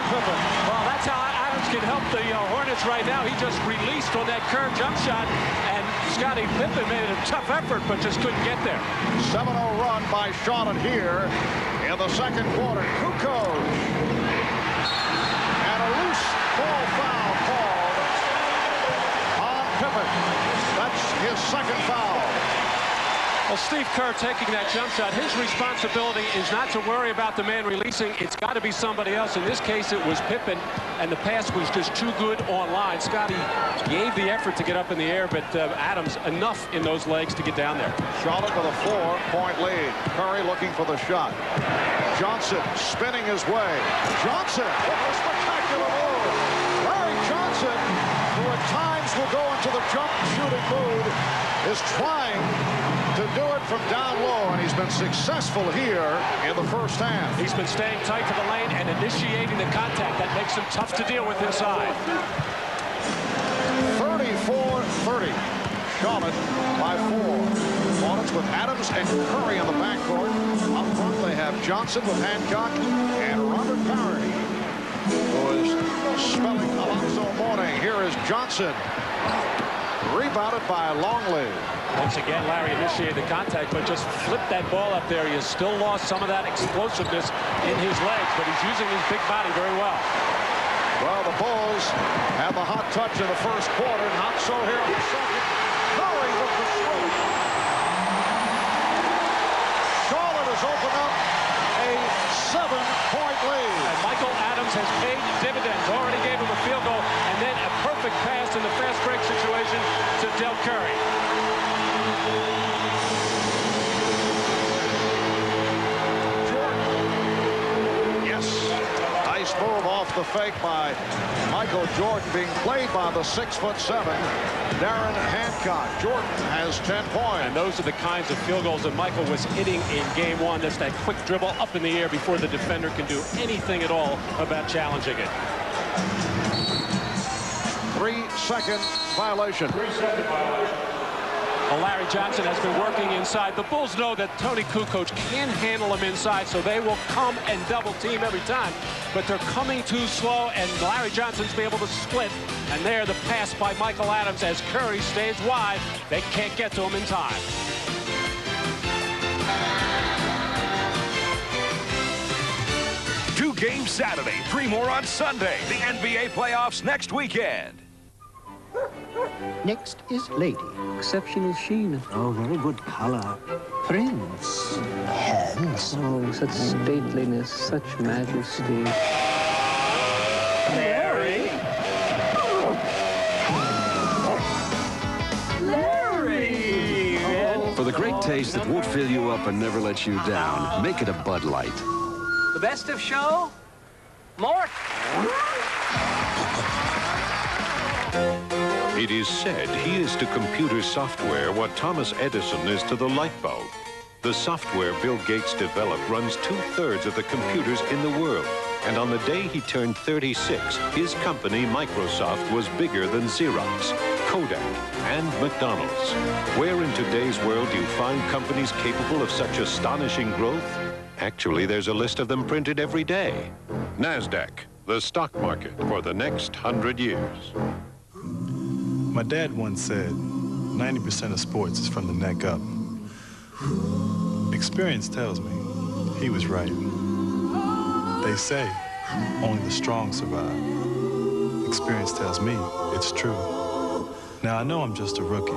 Pippen. Well, that's how Adams can help the Hornets right now. He just released on that curved jump shot, and Scottie Pippen made a tough effort, but just couldn't get there. 7-0 run by Charlotte here in the second quarter. Kukoc. And a loose ball foul called on Pippen. That's his second foul. Well, Steve Kerr taking that jump shot, his responsibility is not to worry about the man releasing. It's got to be somebody else. In this case, it was Pippen, and the pass was just too good on line. Scottie gave the effort to get up in the air, but Adams enough in those legs to get down there. Charlotte with a 4-point lead. Curry looking for the shot. Johnson spinning his way. Johnson, what a spectacular move. Larry Johnson, who at times will go into the jump shooting mood, is trying to do it from down low, and he's been successful here in the first half. He's been staying tight to the lane and initiating the contact. That makes him tough to deal with inside. 34-30. Charlotte by 4. Hornets with Adams and Curry in the backcourt. Up front they have Johnson with Hancock and Robert Parody, who is spelling Alonzo Mourning. Here is Johnson. Rebounded by Longley. Once again, Larry initiated the contact, but just flipped that ball up there. He has still lost some of that explosiveness in his legs, but he's using his big body very well. Well, the Bulls have the hot touch in the first quarter, not so here in the second. Curry with the stroke. Charlotte has opened up a 7-point lead. And Michael Adams has paid dividends. Already gave him a field goal, and then a perfect pass in the fast break situation to Del Curry. Move off the fake by Michael Jordan, being played by the 6'7" Darren Hancock. Jordan has 10 points. And those are the kinds of field goals that Michael was hitting in game one. That's that quick dribble up in the air before the defender can do anything at all about challenging it. 3-second violation. Well, Larry Johnson has been working inside. The Bulls know that Tony Kukoc can handle him inside, so they will come and double team every time. But they're coming too slow, and Larry Johnson's been able to split. And there, the pass by Michael Adams as Curry stays wide. They can't get to him in time. Two games Saturday, 3 more on Sunday. The NBA playoffs next weekend. Next is Lady. Exceptional sheen. Oh, very good color. Prince. Hands. Oh, such stateliness, such majesty. Larry. Larry. For the great taste that won't fill you up and never let you down, make it a Bud Light. The best of show? Mort. It is said he is to computer software what Thomas Edison is to the light bulb. The software Bill Gates developed runs 2/3 of the computers in the world. And on the day he turned 36, his company, Microsoft, was bigger than Xerox, Kodak, and McDonald's. Where in today's world do you find companies capable of such astonishing growth? Actually, there's a list of them printed every day. NASDAQ, the stock market for the next 100 years. My dad once said, 90% of sports is from the neck up. Experience tells me he was right. They say only the strong survive. Experience tells me it's true. Now, I know I'm just a rookie,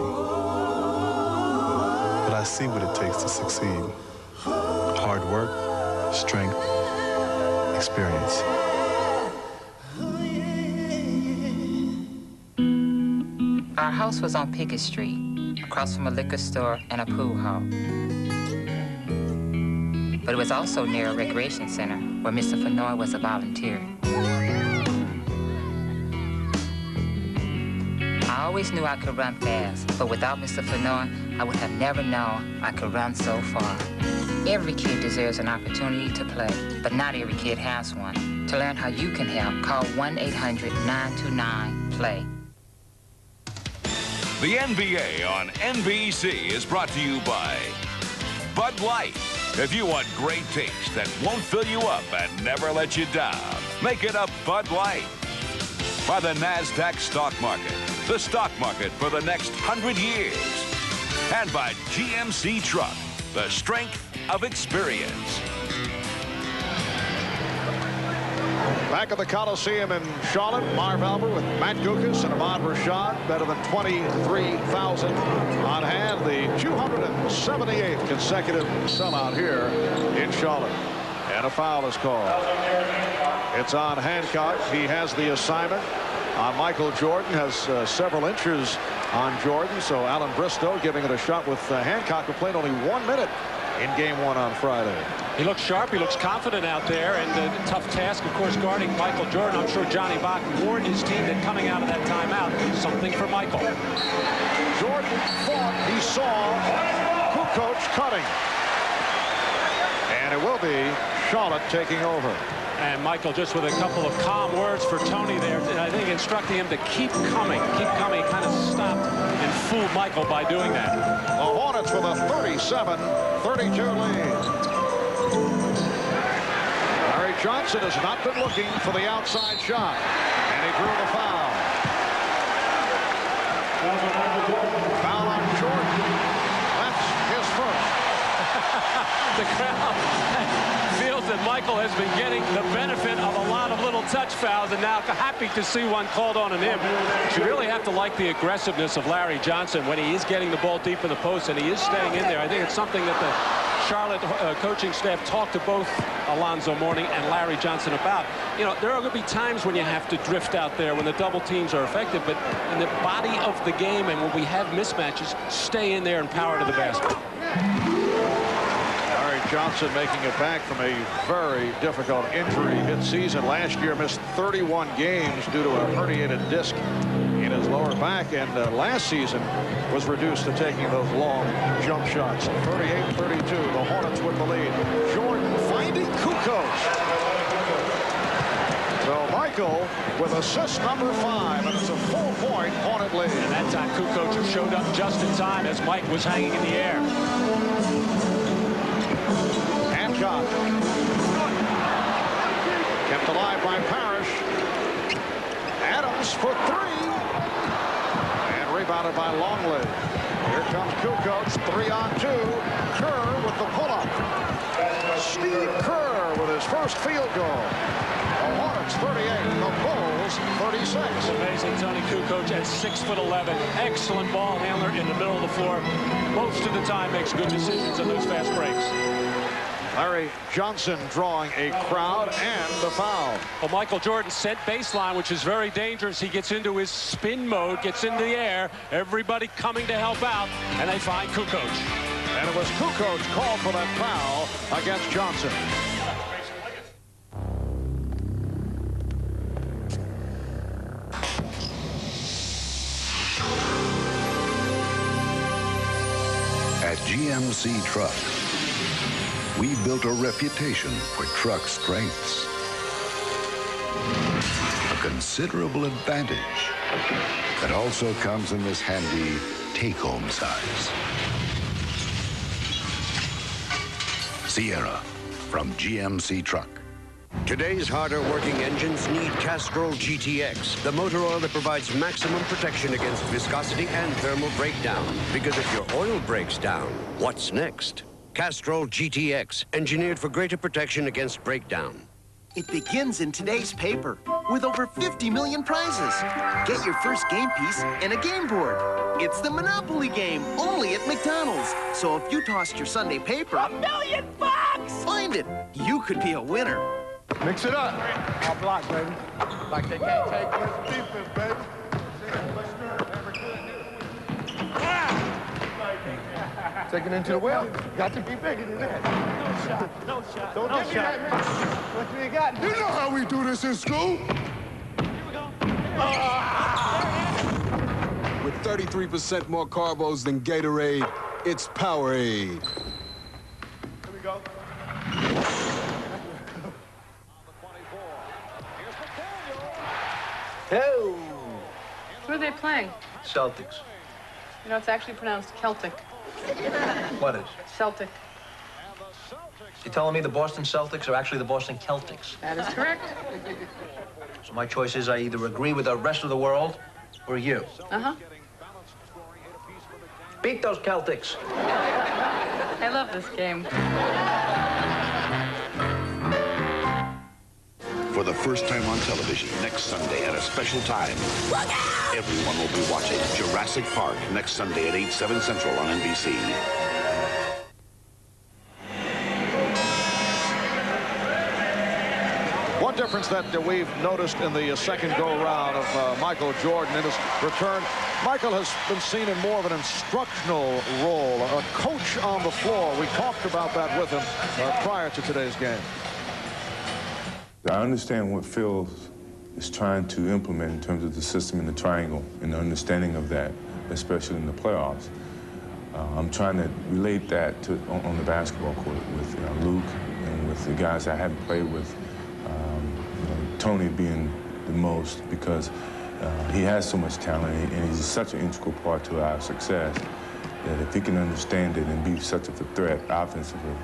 but I see what it takes to succeed. Hard work, strength, experience. Our house was on Pickett Street, across from a liquor store and a pool hall. But it was also near a recreation center where Mr. Fenoy was a volunteer. I always knew I could run fast, but without Mr. Fenoy, I would have never known I could run so far. Every kid deserves an opportunity to play, but not every kid has one. To learn how you can help, call 1-800-929-PLAY. The NBA on NBC is brought to you by Bud Light. If you want great taste that won't fill you up and never let you down, Make it a Bud Light. By the NASDAQ stock market, the stock market for the next 100 years. And by GMC Truck, the strength of experience. Back at the Coliseum in Charlotte, Marv Albert with Matt Gukas and Ahmad Rashad. Better than 23,000 on hand. The 278th consecutive sellout here in Charlotte. And a foul is called. It's on Hancock. He has the assignment on Michael Jordan. Has several inches on Jordan. So Alan Bristow giving it a shot with Hancock, who played only 1 minute in game 1 on Friday. He looks sharp. He looks confident out there. And a tough task, of course, guarding Michael Jordan. I'm sure Johnny Bach warned his team that coming out of that timeout, something for Michael. Jordan thought he saw Kukoc cutting. And it will be Charlotte taking over. And Michael just with a couple of calm words for Tony there. And I think instructing him to keep coming. Keep coming. He kind of stopped and fooled Michael by doing that. The Hornets with a 37-32 lead. Larry Johnson has not been looking for the outside shot. And he drew the foul. Foul on Jordan. That's his first. The crowd feels that Michael has been getting the benefit of a lot of little touch fouls, and now happy to see one called on him. You really have to like the aggressiveness of Larry Johnson when he is getting the ball deep in the post and he is staying in there. I think it's something that the Charlotte coaching staff talked to both Alonzo Mourning and Larry Johnson about. You know, there are going to be times when you have to drift out there when the double teams are effective, but in the body of the game and when we have mismatches, stay in there and power to the basket. Johnson making it back from a very difficult injury-hit season. Last year missed 31 games due to a herniated disc in his lower back, and last season was reduced to taking those long jump shots. 38-32, the Hornets with the lead. Jordan finding Kukoc. So Michael with assist number 5, and it's a 4-point Hornet lead. And that time Kukoc showed up just in time as Mike was hanging in the air. Hancock kept alive by Parrish. Adams for 3 and rebounded by Longley. Here comes Kukoc, 3-on-2. Kerr with the pull-up. Steve Kerr with his first field goal. The Hornets 38, the Bulls 36. Amazing. Tony Kukoc at 6'11". Excellent ball handler in the middle of the floor. Most of the time makes good decisions on those fast breaks. Larry Johnson drawing a crowd and the foul. Well, Michael Jordan set baseline, which is very dangerous. He gets into his spin mode, gets into the air. Everybody coming to help out, and they find Kukoc. And it was Kukoc called for that foul against Johnson. At GMC Truck, we built a reputation for truck strengths. A considerable advantage that also comes in this handy take-home size. Sierra from GMC Truck. Today's harder working engines need Castrol GTX, the motor oil that provides maximum protection against viscosity and thermal breakdown. Because if your oil breaks down, what's next? Castrol GTX, engineered for greater protection against breakdown. It begins in today's paper with over 50 million prizes. Get your first game piece and a game board. It's the Monopoly game, only at McDonald's. So if you tossed your Sunday paper, $1 million! Find it. You could be a winner. Mix it up. I'll block, baby. Like they can't take this defense, baby. Take it into the well. Got to be bigger than that. No shot. No shot. Don't give me that, man. What you got? You know how we do this in school. Here we go. With 33% more carbos than Gatorade, it's Powerade. Here we go. Oh. Who are they playing? Celtics. You know, it's actually pronounced Celtic. What is? Celtic. You're telling me the Boston Celtics are actually the Boston Celtics? That is correct. So my choice is I either agree with the rest of the world or you. Uh-huh. Beat those Celtics. I love this game. For the first time on television next Sunday at a special time, everyone will be watching Jurassic Park next Sunday at 8, 7 Central on NBC. One difference that we've noticed in the second go-round of Michael Jordan in his return, Michael has been seen in more of an instructional role, a coach on the floor. We talked about that with him prior to today's game. I understand what Phil is trying to implement in terms of the system in the triangle and the understanding of that, especially in the playoffs. I'm trying to relate that to on the basketball court with Luke and with the guys I haven't played with. Tony being the most, because he has so much talent and he's such an integral part to our success that if he can understand it and be such a threat offensively,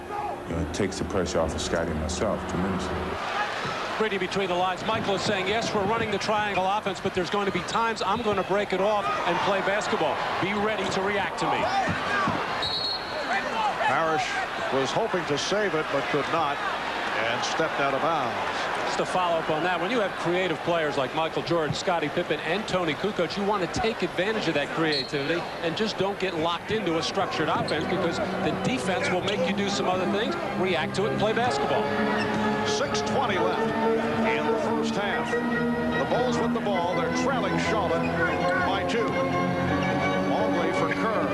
it takes the pressure off of Scotty and myself tremendously. Reading between the lines, Michael is saying, yes, we're running the triangle offense, but there's going to be times I'm going to break it off and play basketball. Be ready to react to me. Parrish was hoping to save it, but could not, and stepped out of bounds. Just to follow up on that, when you have creative players like Michael Jordan, Scottie Pippen, and Tony Kukoc, you want to take advantage of that creativity and just don't get locked into a structured offense, because the defense will make you do some other things, react to it, and play basketball. 6:20 left in the first half. The Bulls with the ball. They're trailing Charlotte by 2. Longley for Kerr.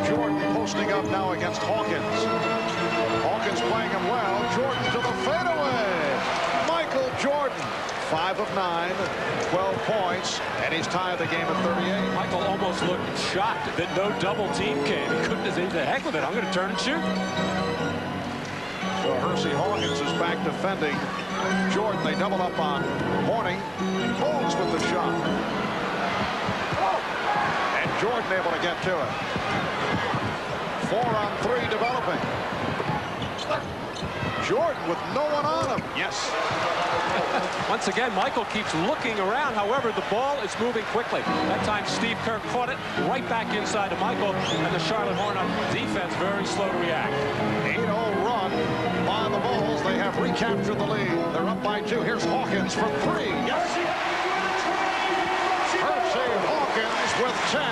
Jordan posting up now against Hawkins. Hawkins playing him well. Jordan to the fadeaway. Michael Jordan, 5 of 9, 12 points, and he's tied the game at 38. Michael almost looked shocked that no double team came. He couldn't have said, the heck with it, I'm going to turn and shoot. So Hersey Hawkins is back defending Jordan. They double up on Horning. Holmes with the shot. And Jordan able to get to it. 4-on-3 developing. Jordan with no one on him. Yes. Once again, Michael keeps looking around. However, the ball is moving quickly. That time, Steve Kerr caught it right back inside to Michael, and the Charlotte Hornets defense very slow to react. 8-0 run by the Bulls. They have recaptured the lead. They're up by 2. Here's Hawkins from 3. Yes. Hersey Hawkins with 10.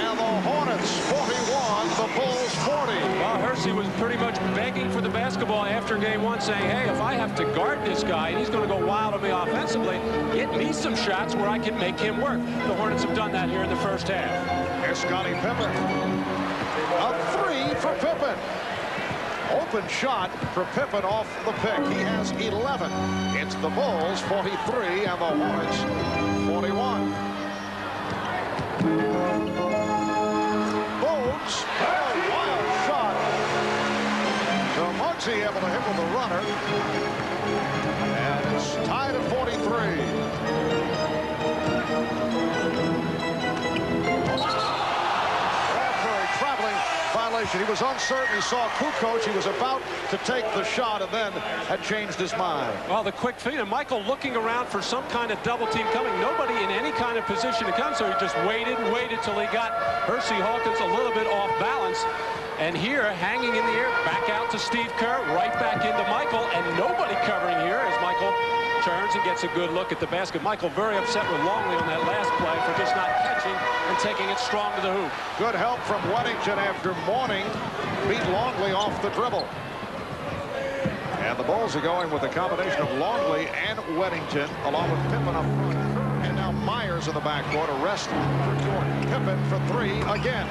And the Hornets 41, the Bulls 40. Well, Hersey was pretty much begging for the basketball after game 1, saying, hey, if I have to guard this guy and he's going to go wild on me offensively, get me some shots where I can make him work. The Hornets have done that here in the first half. Here's Scottie Pippen. A 3 for Pippen. Open shot for Pippen off the pick. He has 11. It's the Bulls 43 and the Hornets 41. Bones, a wild shot. So Muggsy able to hit with the runner. And it's tied at 43. Traveling violation. He was uncertain. He saw Kukoc. He was about to take the shot and then had changed his mind. Well, the quick feed, and Michael looking around for some kind of double team coming. Nobody in any kind of position to come, so he just waited till he got Hersey Hawkins a little bit off balance. And here, hanging in the air, back out to Steve Kerr, right back into Michael, and nobody covering here as Michael turns and gets a good look at the basket. Michael very upset with Longley on that last play for just not catching and taking it strong to the hoop. Good help from Weddington after Mourning beat Longley off the dribble. And the Bulls are going with a combination of Longley and Weddington, along with Pippen up front. And now Myers in the backcourt, a rest for Jordan. Pippen for 3 again.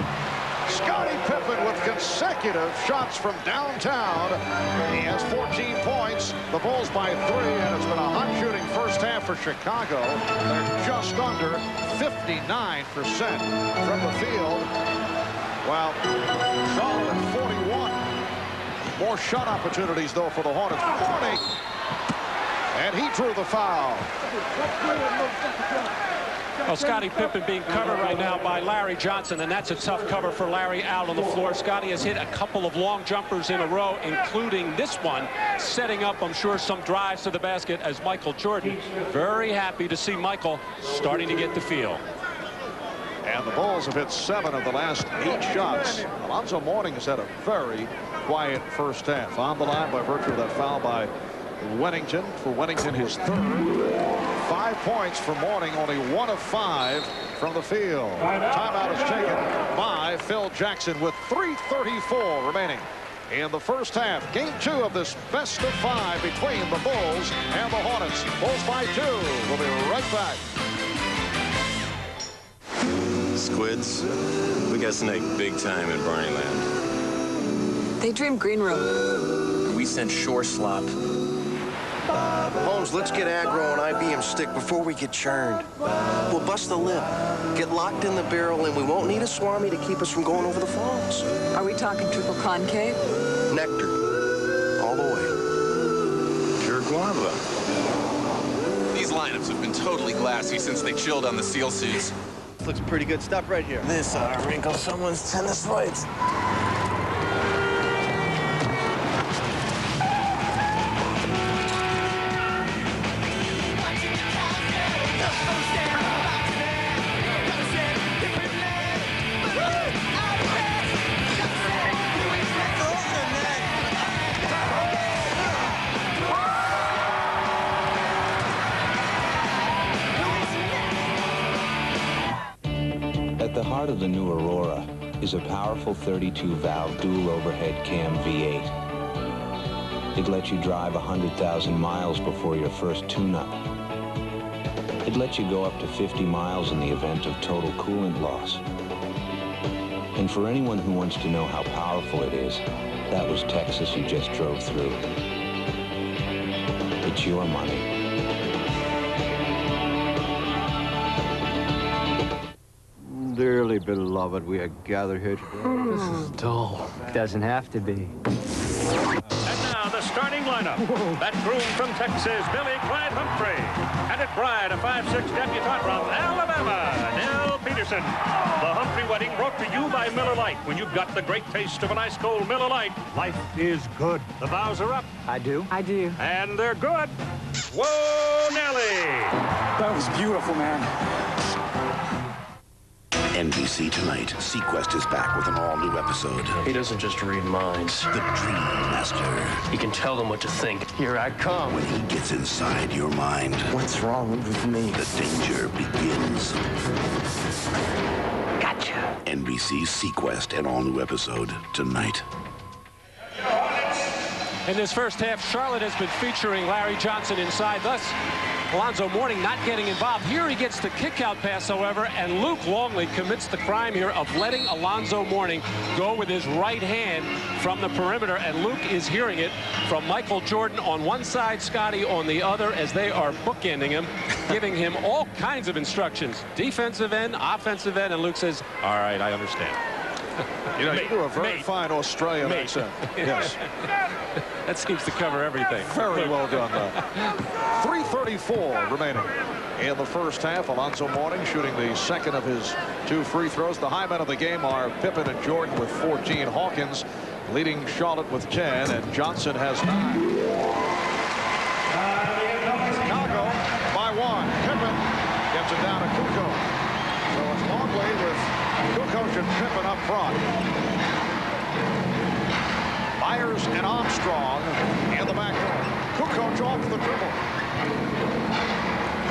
Scottie Pippen with consecutive shots from downtown. He has 14 points. The Bulls by 3, and it's been a hot shooting first half for Chicago. They're just under 59% from the field. Well, Charlotte at 41. More shot opportunities, though, for the Hornets. Horning, and he drew the foul. Well, Scottie Pippen being covered right now by Larry Johnson, and that's a tough cover for Larry out on the floor. Scottie has hit a couple of long jumpers in a row, including this one, setting up, I'm sure, some drives to the basket as Michael Jordan. Very happy to see Michael starting to get the feel. And the Bulls have hit 7 of the last 8 shots. Alonzo Mourning has had a very quiet first half. On the line by virtue of that foul by Wennington. For Wennington, his 3rd. 5 points for Mourning, only 1 of 5 from the field. Timeout is taken by Phil Jackson with 3:34 remaining in the first half. Game 2 of this best of 5 between the Bulls and the Hornets. Bulls by 2. We'll be right back. Squids, we got snake big time in Barneyland. They dream Green Room. We sent shore slop. Holmes, let's get aggro on IBM stick before we get churned. We'll bust the lip, get locked in the barrel, and we won't need a swami to keep us from going over the falls. Are we talking triple concave? Nectar. All the way. Pure guava. These lineups have been totally glassy since they chilled on the SEAL suits. Looks pretty good stuff right here. This ought to wrinkle someone's tennis lights. At the heart of the new Aurora is a powerful 32-valve dual overhead cam V8. It lets you drive 100,000 miles before your first tune-up. It lets you go up to 50 miles in the event of total coolant loss. And for anyone who wants to know how powerful it is, that was Texas you just drove through. It's your money. Dearly beloved, we are gathered here today. This is dull. Doesn't have to be. And now the starting lineup. That groom from Texas, Billy Clyde Humphrey. And at Bride, a 5'6" debutante from Alabama, Nell Peterson. The Humphrey wedding brought to you by Miller Lite. When you've got the great taste of an ice cold Miller Lite, life is good. The vows are up. I do. I do. And they're good. Whoa, Nelly! That was beautiful, man. NBC tonight. Sequest is back with an all-new episode. He doesn't just read minds. The Dream Master. He can tell them what to think. Here I come. When he gets inside your mind, What's wrong with me? the danger begins. Gotcha. NBC's Sequest, an all-new episode tonight. In this first half, Charlotte has been featuring Larry Johnson inside, thus Alonzo Mourning not getting involved. Here he gets the kick-out pass, however, and Luke Longley commits the crime here of letting Alonzo Mourning go with his right hand from the perimeter, and Luke is hearing it from Michael Jordan on one side, Scottie on the other, as they are bookending him, giving him all kinds of instructions. Defensive end, offensive end, and Luke says, all right, I understand. You know, you do a very fine Australian accent. Yes. That seems to cover everything. Very well done, though. 3:34 remaining in the first half. Alonzo Mourning shooting the second of his 2 free throws. The high men of the game are Pippen and Jordan with 14. Hawkins leading Charlotte with 10, and Johnson has 9. Chicago by 1. Pippen gets it down to Kukoc. So it's Longley with Kukoc and Pippen up front. Myers and Armstrong in the backcourt. Kukoc off the dribble.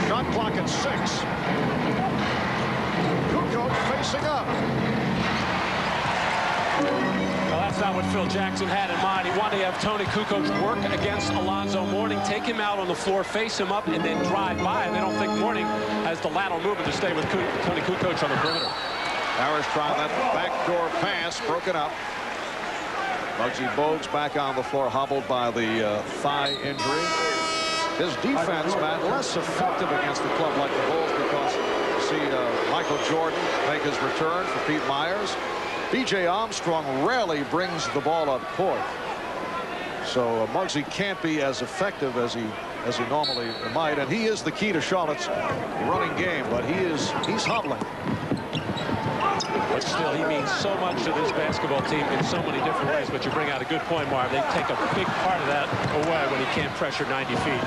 Shot clock at 6. Kukoc facing up. Well, that's not what Phil Jackson had in mind. He wanted to have Tony Kukoc work against Alonzo Mourning, take him out on the floor, face him up, and then drive by. And they don't think Mourning has the lateral movement to stay with Tony Kukoc on the perimeter. Harris trying that backdoor pass, broken up. Muggsy Bogues back on the floor, hobbled by the thigh injury. His defense, Matt, less effective against a club like the Bulls because you see Michael Jordan make his return for Pete Myers. B.J. Armstrong rarely brings the ball up court. So Muggsy can't be as effective as he as he normally might, and he is the key to Charlotte's running game, but he's hobbling. But still, he means so much to this basketball team in so many different ways. But you bring out a good point, Marv. They take a big part of that away when he can't pressure 90 feet.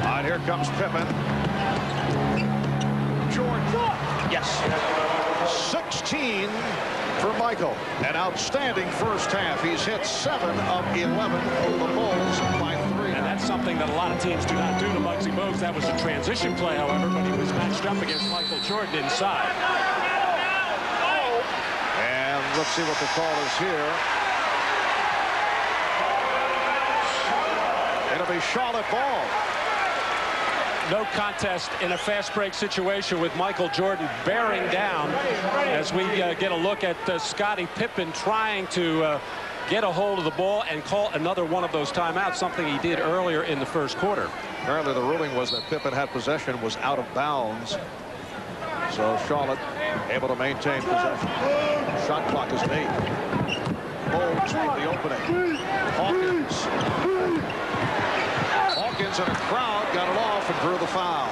All right, here comes Pippen. Jordan. Yes. 16 for Michael. An outstanding first half. He's hit 7 of 11 over the Bulls by 3. And that's something that a lot of teams do not do to Muggsy Bogues. That was a transition play, however, but he was matched up against Michael Jordan inside. And let's see what the call is here. It'll be Charlotte ball. No contest in a fast break situation with Michael Jordan bearing down as we get a look at Scottie Pippen trying to get a hold of the ball and call another one of those timeouts, something he did earlier in the first quarter. Apparently the ruling was that Pippen had possession, was out of bounds. So Charlotte able to maintain possession. Shot clock is 8. Bogues with the opening. Hawkins and a crowd got it off and drew the foul.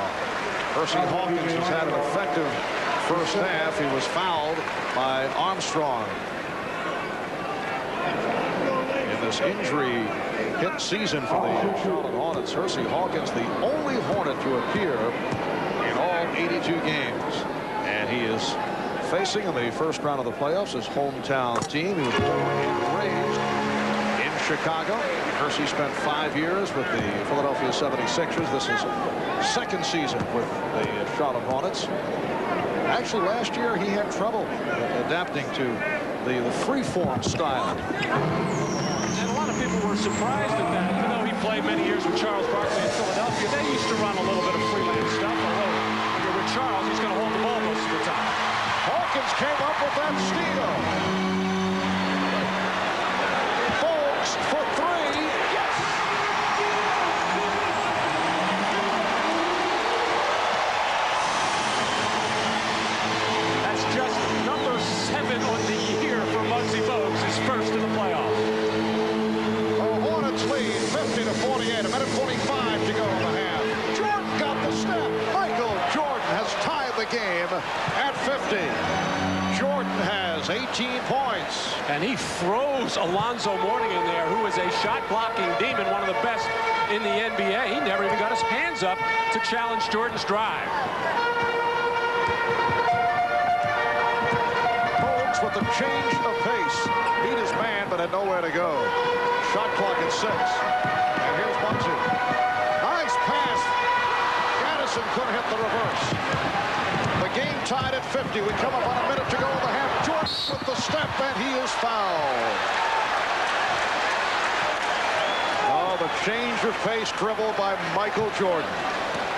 Hersey Hawkins has had an effective first half. He was fouled by Armstrong. In this injury hit season for the Charlotte Hornets, Hersey Hawkins the only Hornet to appear in all 82 games. And he is facing in the first round of the playoffs his hometown team. He was born and raised in Chicago. Hersey spent 5 years with the Philadelphia 76ers. This is second season with the Charlotte Hornets. Actually, last year he had trouble adapting to the free-form style. And a lot of people were surprised at that. Even though he played many years with Charles Barkley in Philadelphia, they used to run a little bit of freelance stuff. Although with Charles, he's going to hold the ball most of the time. Hawkins came up with that steal. Bogues for 3. Yes. That's just number 7 on the year for Muggsy Bogues, his first in the playoffs. The Hornets lead 50-48. 1:45 to go in the half. Jordan got the step. Michael Jordan has tied the game at 50. Jordan has 18 points. And he throws Alonzo Mourning in there, who is a shot-blocking demon, one of the best in the NBA. He never even got his hands up to challenge Jordan's drive. Bogues with the change of pace. Beat his man, but had nowhere to go. Shot clock at 6. And here's Muggsy. Nice pass. Addison couldn't hit the reverse. The game tied at 50. We come up on a minute to go in the half. Jordan with the step, and he is fouled. Oh, the change of pace dribble by Michael Jordan.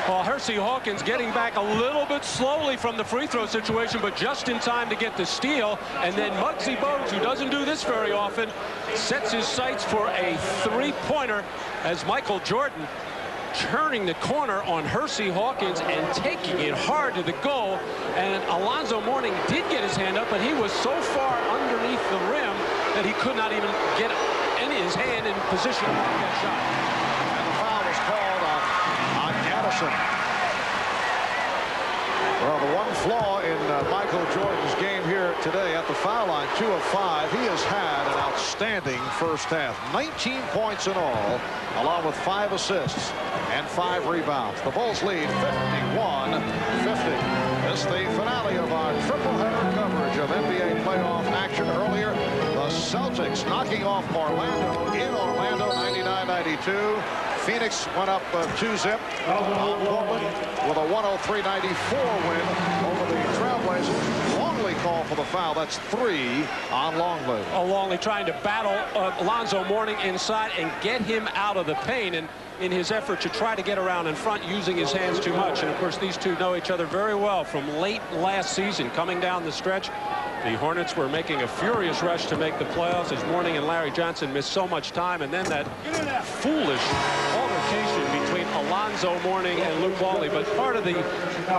Well, Hersey Hawkins getting back a little bit slowly from the free throw situation, but just in time to get the steal. And then Muggsy Bogues, who doesn't do this very often, sets his sights for a three-pointer as Michael Jordan turning the corner on Hersey Hawkins and taking it hard to the goal. And Alonzo Mourning did get his hand up, but he was so far underneath the rim that he could not even get his hand in position to make that shot. And the foul was called on Addison. Well, the one flaw in Michael Jordan's game here today at the foul line, 2 of 5, he has had an outstanding first half. 19 points in all, along with 5 assists and 5 rebounds. The Bulls lead 51-50. This is the finale of our triple-header coverage of NBA playoff action earlier. The Celtics knocking off Orlando in Orlando, 99-92. Phoenix went up 2-zip on Portland with a 103-94 win over the Trailblazers. Longley called for the foul. That's 3 on Longley. Longley trying to battle Alonzo Mourning inside and get him out of the paint, and in his effort to try to get around in front using his hands too much. And of course these two know each other very well from late last season. Coming down the stretch, the Hornets were making a furious rush to make the playoffs as Mourning and Larry Johnson missed so much time, and then that foolish altercation between Alonzo Alonzo Mourning and Luke Waltley. But part of the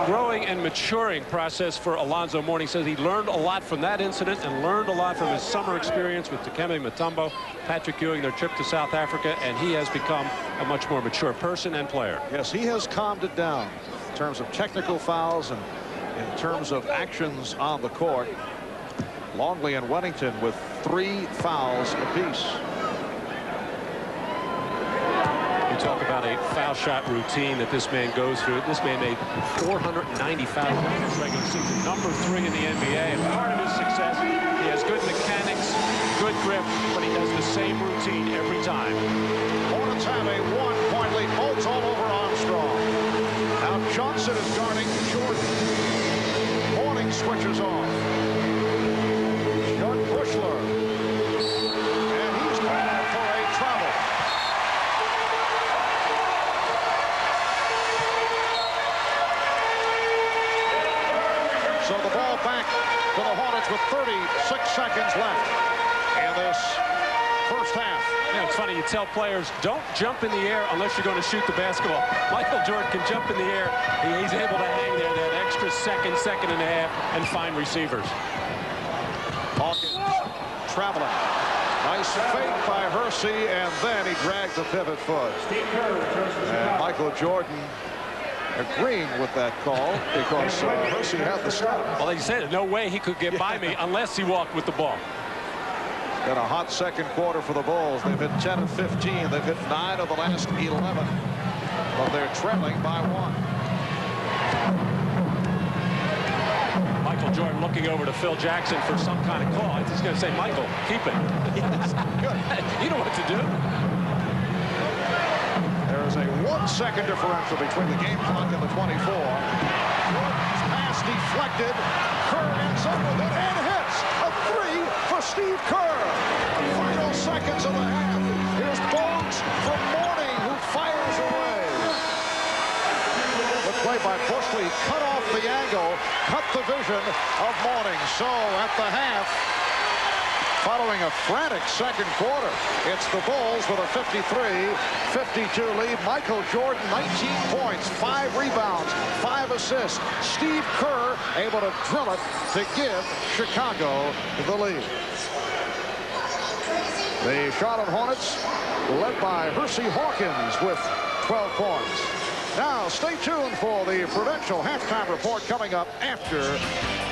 growing and maturing process for Alonzo Mourning, says he learned a lot from that incident and learned a lot from his summer experience with Dikembe Mutombo, Patrick Ewing, their trip to South Africa, and he has become a much more mature person and player. Yes, he has calmed it down in terms of technical fouls and in terms of actions on the court. Longley and Wennington with 3 fouls apiece. You talk about a foul shot routine that this man goes through. This man made 490 fouls in this regular season, #3 in the NBA. And part of his success, he has good mechanics, good grip, but he does the same routine every time. Hornets have a 1-point lead. Bolts all over Armstrong. Now Johnson is guarding Jordan. Mourning switches off. Young Bushler. And he's called for a travel. So the ball back to the Hornets with 36 seconds left in this first half. Yeah, it's funny. You tell players, don't jump in the air unless you're going to shoot the basketball. Michael Jordan can jump in the air. He's able to hang there that extra second and a half, and find receivers. Hawkins traveling. Nice fake by Hersey, and then he dragged the pivot foot. And Michael Jordan agreeing with that call because Hersey had the stop. Well, he said no way he could get by me unless he walked with the ball. Been a hot second quarter for the Bulls. They've hit 10 of 15. They've hit 9 of the last 11. But they're trailing by 1. Michael Jordan looking over to Phil Jackson for some kind of call. He's going to say, Michael, keep it. Yes, good. You know what to do. There is a 1-second differential between the game clock and the 24. Jordan's pass deflected. Kerr ends up with it and hits. A 3 for Steve Kerr. Final seconds of the half. Here's Bones from Mourning, who fires away. The play by Bushley cut off the angle, cut the vision of Mourning. So at the half, following a frantic second quarter, it's the Bulls with a 53-52 lead. Michael Jordan, 19 points, 5 rebounds, 5 assists. Steve Kerr able to drill it to give Chicago the lead. The Charlotte Hornets led by Hersey Hawkins with 12 points. Now stay tuned for the Prudential halftime report coming up after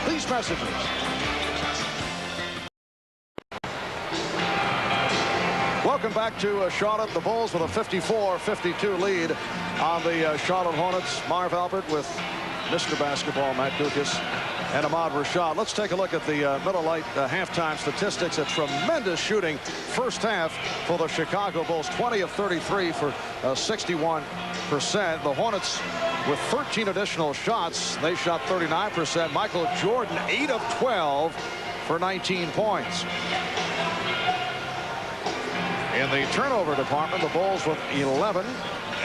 these messages. Welcome back to Charlotte. The Bulls with a 54-52 lead on the Charlotte Hornets. Marv Albert with Mr. Basketball, Matt Dukas, and Ahmad Rashad. Let's take a look at the Miller Lite halftime statistics. A tremendous shooting first half for the Chicago Bulls. 20 of 33 for 61%. The Hornets with 13 additional shots. They shot 39%. Michael Jordan, 8 of 12 for 19 points. In the turnover department, the Bulls with 11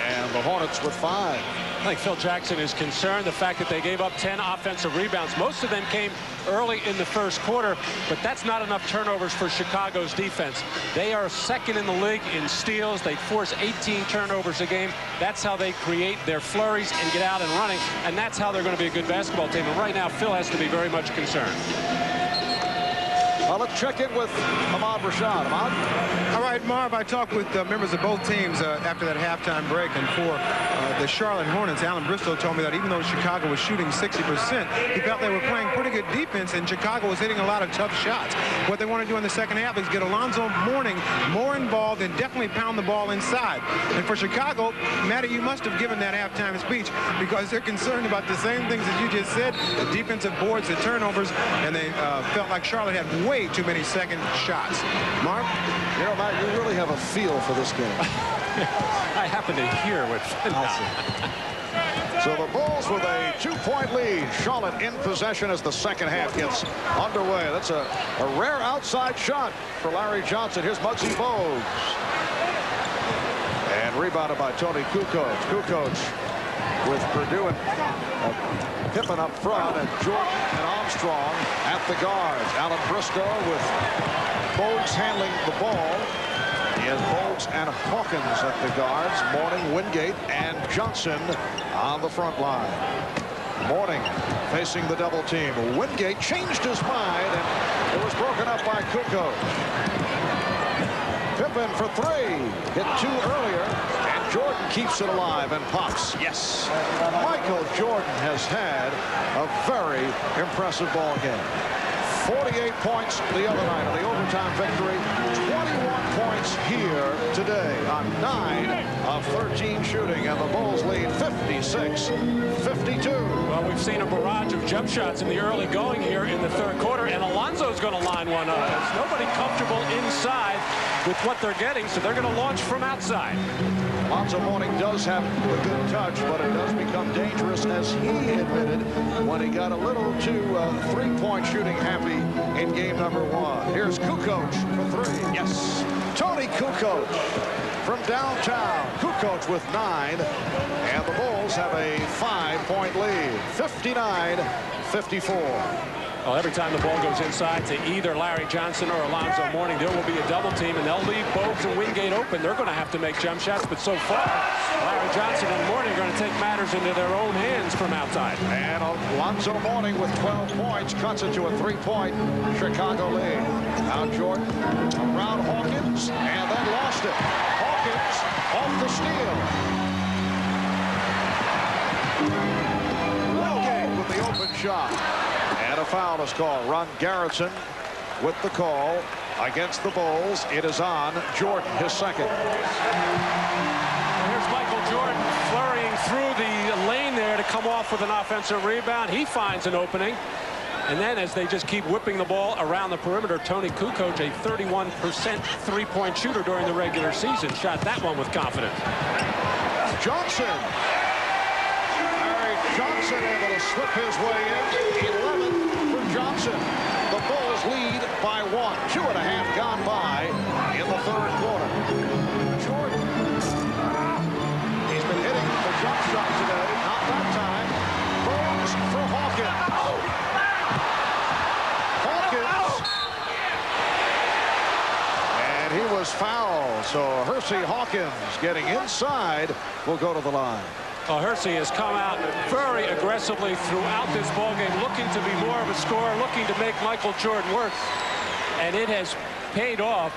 and the Hornets with 5. I think Phil Jackson is concerned the fact that they gave up 10 offensive rebounds. Most of them came early in the first quarter, but that's not enough turnovers for Chicago's defense. They are second in the league in steals. They force 18 turnovers a game. That's how they create their flurries and get out and running, and that's how they're going to be a good basketball team. And right now, Phil has to be very much concerned. Well, let's check in with Ahmad Rashad. Ahmad? All right, Marv, I talked with members of both teams after that halftime break, and for the Charlotte Hornets, Alan Bristow told me that even though Chicago was shooting 60%, he felt they were playing pretty good defense, and Chicago was hitting a lot of tough shots. What they want to do in the second half is get Alonzo Mourning more involved and definitely pound the ball inside. And for Chicago, Matty, you must have given that halftime speech because they're concerned about the same things as you just said, the defensive boards, the turnovers, and they felt like Charlotte had way too many second shots. Mark? You know, Matt, you really have a feel for this game. I happen to hear what... So the Bulls with a 2-point lead. Charlotte in possession as the second half gets underway. That's a rare outside shot for Larry Johnson. Here's Muggsy Bogues. And rebounded by Tony Kukoc. Kukoc with Purdue and Pippen up front, and Jordan and Armstrong at the guards. Alan Bristow with Bogues handling the ball. He has Bogues and Hawkins at the guards. Mourning, Wingate, and Johnson on the front line. Mourning facing the double team. Wingate changed his mind, and it was broken up by Kukoc. Pippen for three. Hit two earlier, and Jordan keeps it alive and pops. Yes. Michael Jordan has had a very impressive ball game. 48 points the other night in the overtime victory. 21 points here today on 9 of 13 shooting, and the Bulls lead 56-52. Well, we've seen a barrage of jump shots in the early going here in the third quarter, and Alonzo's going to line one up. There's nobody comfortable inside with what they're getting, so they're going to launch from outside. Alonzo Mourning does have a good touch, but it does become dangerous, as he admitted when he got a little too three-point shooting happy in game number one. Here's Kukoc for three. Yes. Tony Kukoc from downtown. Kukoc with 9, and the Bulls have a 5-point lead. 59-54. Well, every time the ball goes inside to either Larry Johnson or Alonzo Mourning, there will be a double team, and they'll leave Bogues and Wingate open. They're going to have to make jump shots, but so far, Larry Johnson and Mourning are going to take matters into their own hands from outside. And Alonzo Mourning with 12 points cuts it to a 3-point Chicago lead. Now Jordan around Hawkins, and then lost it. Hawkins off the steal. Wingate with the open shot. And a foul is called. Ron Garretson with the call against the Bulls. It is on Jordan, his second. Here's Michael Jordan flurrying through the lane there to come off with an offensive rebound. He finds an opening. And then as they just keep whipping the ball around the perimeter, Tony Kukoc, a 31% three-point shooter during the regular season, shot that one with confidence. Johnson. Johnson able to slip his way in. 11 for Johnson. The Bulls lead by 1. 2.5 gone by in the third quarter. Jordan. He's been hitting the jump shot today. Not that time. Bogues for Hawkins. Hawkins. And he was fouled. So Hersey Hawkins getting inside will go to the line. Well, Hersey has come out very aggressively throughout this ballgame, looking to be more of a scorer, looking to make Michael Jordan work. And it has paid off,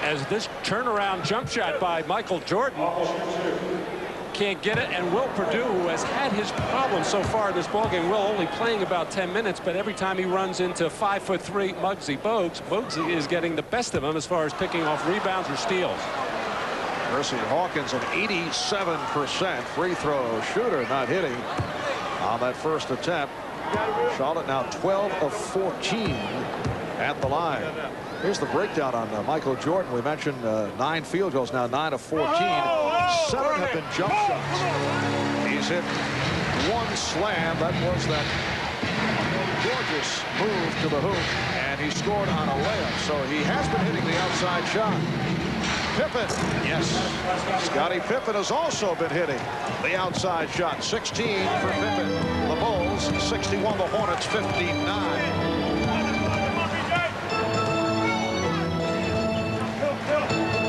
as this turnaround jump shot by Michael Jordan can't get it. And Will Perdue, who has had his problems so far in this ballgame, Will only playing about 10 minutes, but every time he runs into 5'3" Muggsy Bogues, Bogues is getting the best of him as far as picking off rebounds or steals. Hersey Hawkins, an 87% free throw shooter, not hitting on that first attempt. Charlotte now 12 of 14 at the line. Here's the breakdown on Michael Jordan. We mentioned 9 field goals, now 9 of 14. 7 have been jump shots. He's hit 1 slam. That was that gorgeous move to the hoop, and he scored on a layup. So he has been hitting the outside shot. Pippen, yes. Scottie Pippen has also been hitting the outside shot. 16 for Pippen. The Bulls 61, the Hornets 59.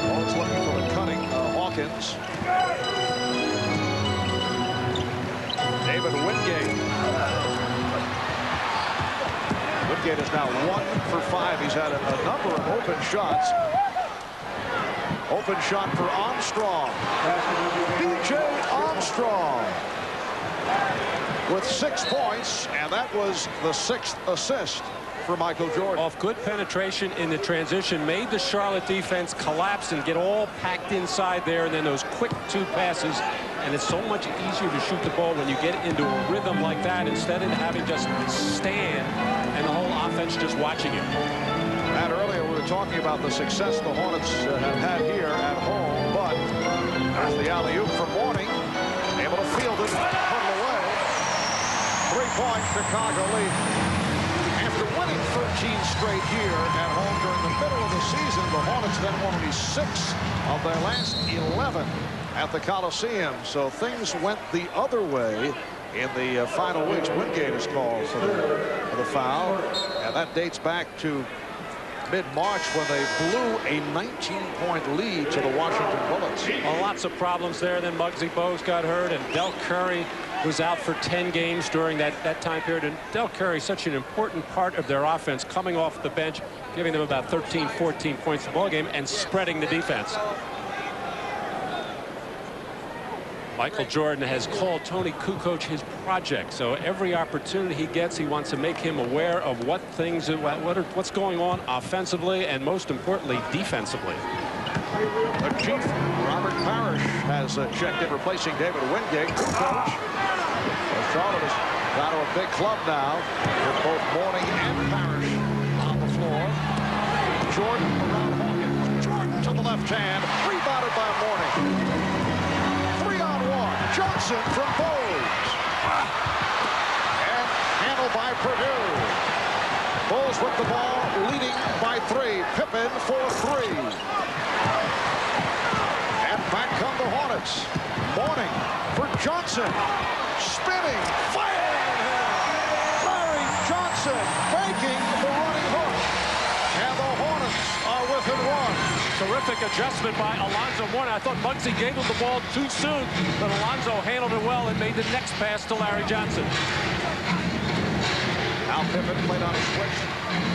Bulls looking for the cutting Hawkins. David Wingate. Wingate is now 1 for 5. He's had a number of open shots. Open shot for Armstrong. B.J. Armstrong with 6 points, and that was the 6th assist for Michael Jordan. Off good penetration in the transition, made the Charlotte defense collapse and get all packed inside there, and then those quick 2 passes. And it's so much easier to shoot the ball when you get into a rhythm like that, instead of having just stand and the whole offense just watching it. Matt, earlier we were talking about the success the Hornets have had here at home, but there's the alley-oop from Mourning, able to field it, put it away. 3-point Chicago lead. After winning 13 straight here at home during the middle of the season, the Hornets then won only 6 of their last 11 at the Coliseum. So things went the other way in the final weeks. Wingate is called for the foul, and that dates back to mid-March when they blew a 19-point lead to the Washington Bullets. Well, lots of problems there. Then Muggsy Bogues got hurt, and Del Curry was out for 10 games during that time period. And Del Curry, such an important part of their offense, coming off the bench, giving them about 13, 14 points a ball game, and spreading the defense. Michael Jordan has called Tony Kukoc his project, so every opportunity he gets, he wants to make him aware of what's going on offensively and, most importantly, defensively. The chief, Robert Parrish, has checked in, replacing David Wingate. Kukoc. Charlotte has got to a big club now with both Mourning and Parrish on the floor. Jordan around Hawkins. Jordan to the left hand, rebounded by Mourning. Johnson from Bogues. And handled by Purdue. Bulls with the ball, leading by 3. Pippen for 3. And back come the Hornets. Mourning for Johnson. Spinning. Firing. Larry Johnson making the running hook. And the Hornets are within 1. Terrific adjustment by Alonzo Mourning. I thought Muggsy gave him the ball too soon, but Alonzo handled it well and made the next pass to Larry Johnson. Al Pippen played on a switch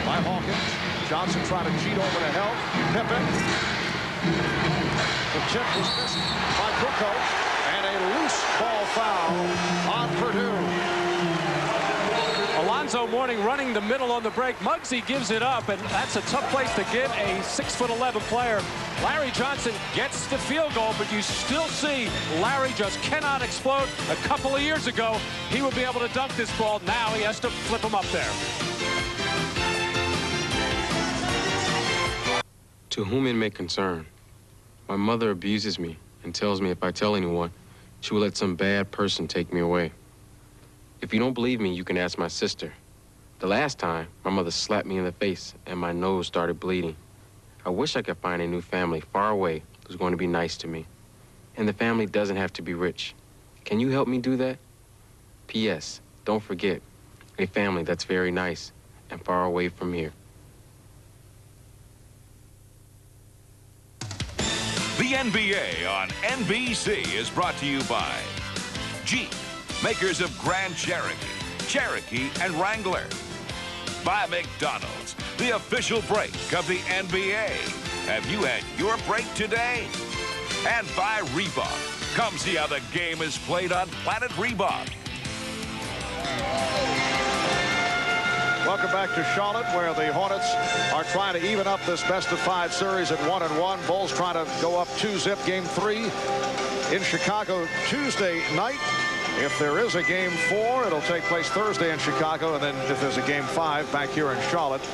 by Hawkins. Johnson trying to cheat over to help. Pippen. The tip was missed by Kukoc, and a loose ball foul on Purdue. Alonzo Mourning running the middle on the break. Muggsy gives it up, and that's a tough place to give a 6'11" player. Larry Johnson gets the field goal, but you still see Larry just cannot explode. A couple of years ago, he would be able to dunk this ball. Now he has to flip him up there. To whom it may concern, my mother abuses me and tells me if I tell anyone, she will let some bad person take me away. If you don't believe me, you can ask my sister. The last time, my mother slapped me in the face and my nose started bleeding. I wish I could find a new family far away who's going to be nice to me. And the family doesn't have to be rich. Can you help me do that? P.S. Don't forget, a family that's very nice and far away from here. The NBA on NBC is brought to you by Jeep, makers of Grand Cherokee, and Wrangler. By McDonald's, the official break of the NBA. Have you had your break today? And by Reebok. Come see how the game is played on Planet Reebok. Welcome back to Charlotte, where the Hornets are trying to even up this best-of-5 series at 1-1. Bulls trying to go up 2-zip game 3 in Chicago Tuesday night. If there is a game 4, it'll take place Thursday in Chicago, and then if there's a game 5 back here in Charlotte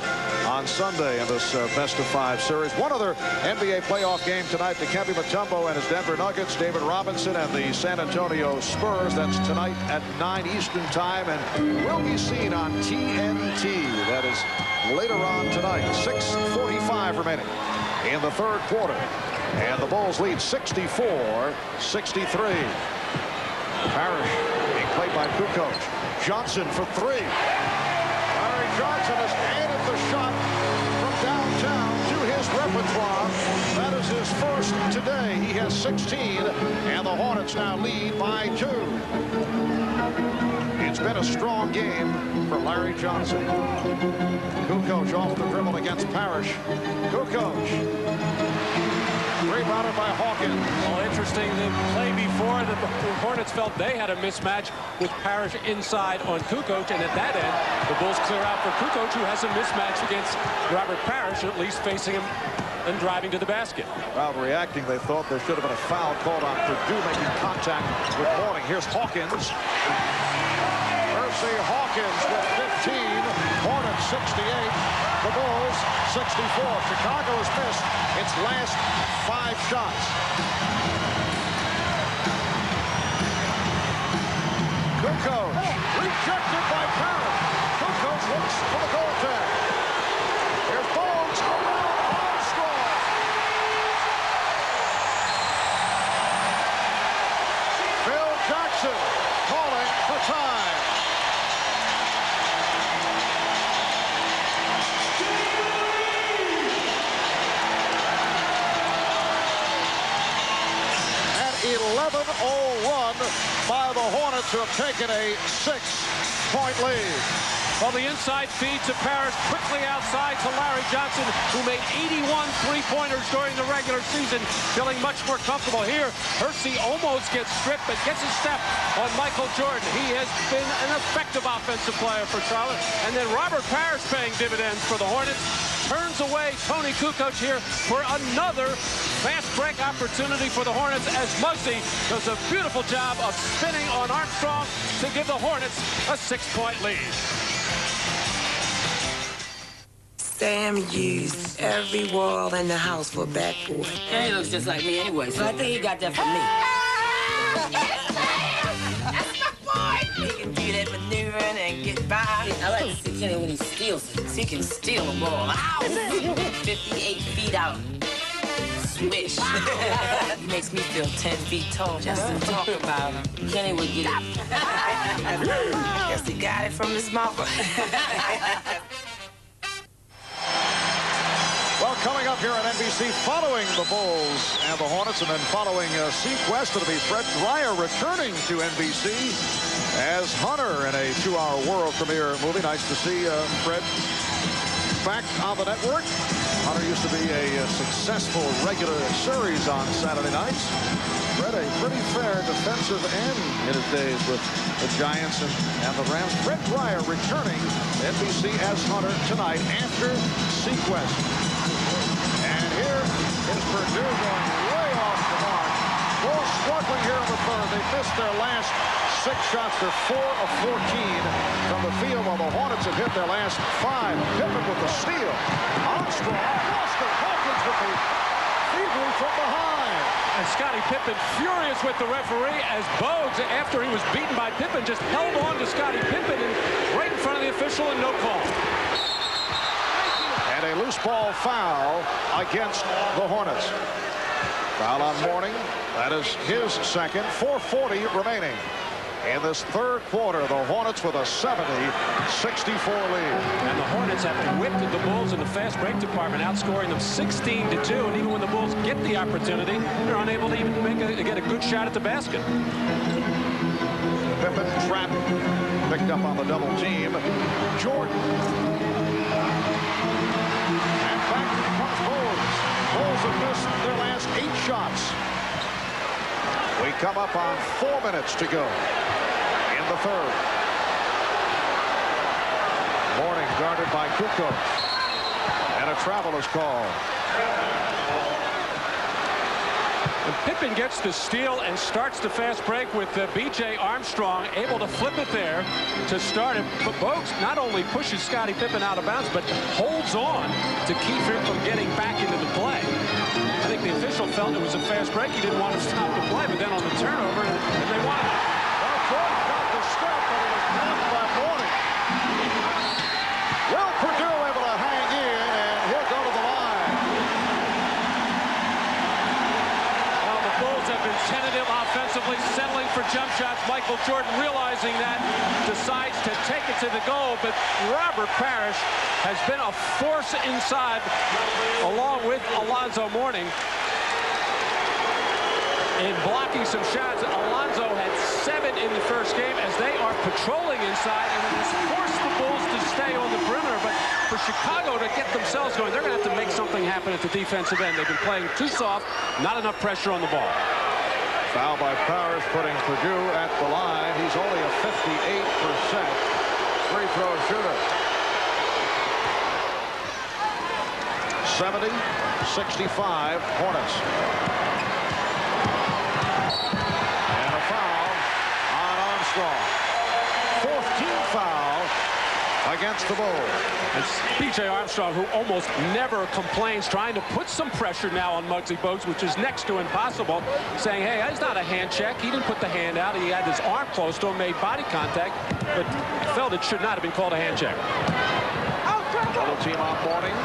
on Sunday in this best-of-5 series. One other NBA playoff game tonight, Dikembe Mutombo and his Denver Nuggets, David Robinson and the San Antonio Spurs. That's tonight at 9 Eastern time and will be seen on TNT. That is later on tonight. 6:45 remaining in the third quarter, and the Bulls lead 64-63. Parrish being played by Kukoc. Johnson for 3. Larry Johnson has added the shot from downtown to his repertoire. That is his first today. He has 16, and the Hornets now lead by 2. It's been a strong game for Larry Johnson. Kukoc off the dribble against Parrish. Kukoc. Rebounded by Hawkins. Well, interesting, the play before that the Hornets felt they had a mismatch with Parrish inside on Kukoc, and at that end, the Bulls clear out for Kukoc, who has a mismatch against Robert Parrish, at least facing him and driving to the basket. While reacting, they thought there should have been a foul called on Purdue making contact with Mourning. Here's Hawkins. Percy Hawkins with 15. Hornets 68. The Bulls 64. Chicago has missed its last 5 shots. Kukoc rejected by Parrish. Kukoc looks for the goaltender. Here's Bogues around Armstrong. Phil Jackson calling for time. 7-0 run by the Hornets, who have taken a 6-point lead. Well, the inside feed to Parrish, quickly outside to Larry Johnson, who made 81 three-pointers during the regular season, feeling much more comfortable here. Hersey almost gets stripped, but gets a step on Michael Jordan. He has been an effective offensive player for Charlotte. And then Robert Parrish paying dividends for the Hornets. Turns away Tony Kukoc here for another fast break opportunity for the Hornets, as Muggsy does a beautiful job of spinning on Armstrong to give the Hornets a 6-point lead. Sam used every wall in the house for a backboard. Yeah, he looks just like me anyway, so I think he got that from me. That's my boy! He can do that maneuvering and get by. I like to see Kenny when he steals things. He can steal a ball. Ow! 58 feet out. Swish. He makes me feel 10 feet tall just to talk about him. Kenny would get it. Guess he got it from his mother. Well, coming up here on NBC, following the Bulls and the Hornets, and then following Sequest, it'll be Fred Dreyer returning to NBC as Hunter in a 2-hour world premiere movie. Nice to see Fred back on the network. Hunter used to be a successful regular series on Saturday nights. Fred, a pretty fair defensive end in his days with the Giants and the Rams. Fred Dreyer returning to NBC as Hunter tonight after Sequest. And here is Purdue going way off the mark. Bulls struggling here in the third. They missed their last 6 shots. They're 4 of 14 from the field, while the Hornets have hit their last 5. Pippen with the steal. Armstrong lost it. Hawkins with the feed from behind. And Scottie Pippen furious with the referee, as Bogues, after he was beaten by Pippen, just held on to Scottie Pippen and right in front of the official, and no call. And a loose ball foul against the Hornets. Foul on Mourning. That is his second. 4:40 remaining. In this third quarter, the Hornets with a 70-64 lead. And the Hornets have whipped the Bulls in the fast break department, outscoring them 16-2. And even when the Bulls get the opportunity, they're unable to even get a good shot at the basket. Pippen trapped, picked up on the double team. Jordan. Bulls have missed their last 8 shots. We come up on 4 minutes to go in the third. Mourning guarded by Kukoc. And a travel is called. And Pippen gets the steal and starts the fast break with B.J. Armstrong able to flip it there to start it. But Bogues not only pushes Scottie Pippen out of bounds, but holds on to keep him from getting back into the play. I think the official felt it was a fast break. He didn't want to stop the play, but then on the turnover, and they wanted it. Well, Jordan got the step, but it was blocked by Mourning. Well, Purdue able to hang in, and he'll go to the line. Well, the Bulls have been tentative offensively, settling for jump shots. Michael Jordan, realizing that, decides to take it to the goal, but Robert Parrish has been a force inside, along with Alonzo Mourning, in blocking some shots. Alonzo had 7 in the first game as they are patrolling inside, and it has forced the Bulls to stay on the perimeter. But for Chicago to get themselves going, they're going to have to make something happen at the defensive end. They've been playing too soft, not enough pressure on the ball. Foul by Parrish, putting Purdue at the line. He's only a 58% free throw shooter. 70-65 Hornets. And a foul on Armstrong. 14th foul against the Bulls. It's B.J. Armstrong, who almost never complains, trying to put some pressure now on Muggsy Bogues, which is next to impossible, saying, hey, that's not a hand check. He didn't put the hand out. He had his arm close to him, made body contact, but felt it should not have been called a hand check. Double team on Mourning.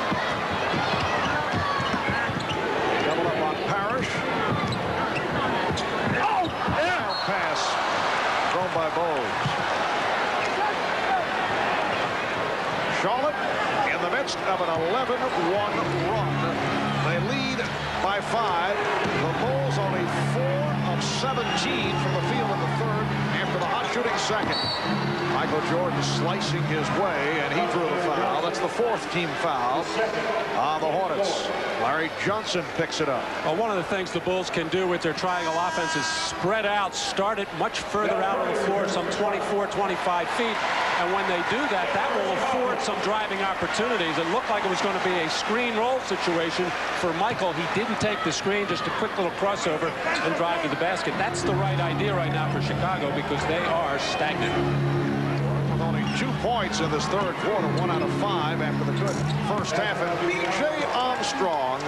Double up on Parrish. Oh! Yeah! Pass thrown by Bogues. Charlotte in the midst of an 11-1 run. They lead by 5. The Bulls only 4 himself 17 from the field in the third after the hot shooting second. Michael Jordan slicing his way, and he drew the foul. That's the fourth team foul on the Hornets. Larry Johnson picks it up. Well, one of the things the Bulls can do with their triangle offense is spread out, start it much further out on the floor, some 24, 25 feet. And when they do that, that will afford some driving opportunities. It looked like it was going to be a screen roll situation for Michael. He didn't take the screen, just a quick little crossover and drive to the basket. That's the right idea right now for Chicago because they are stagnant. With only 2 points in this third quarter, 1 out of 5 after the good first half. And B.J. Armstrong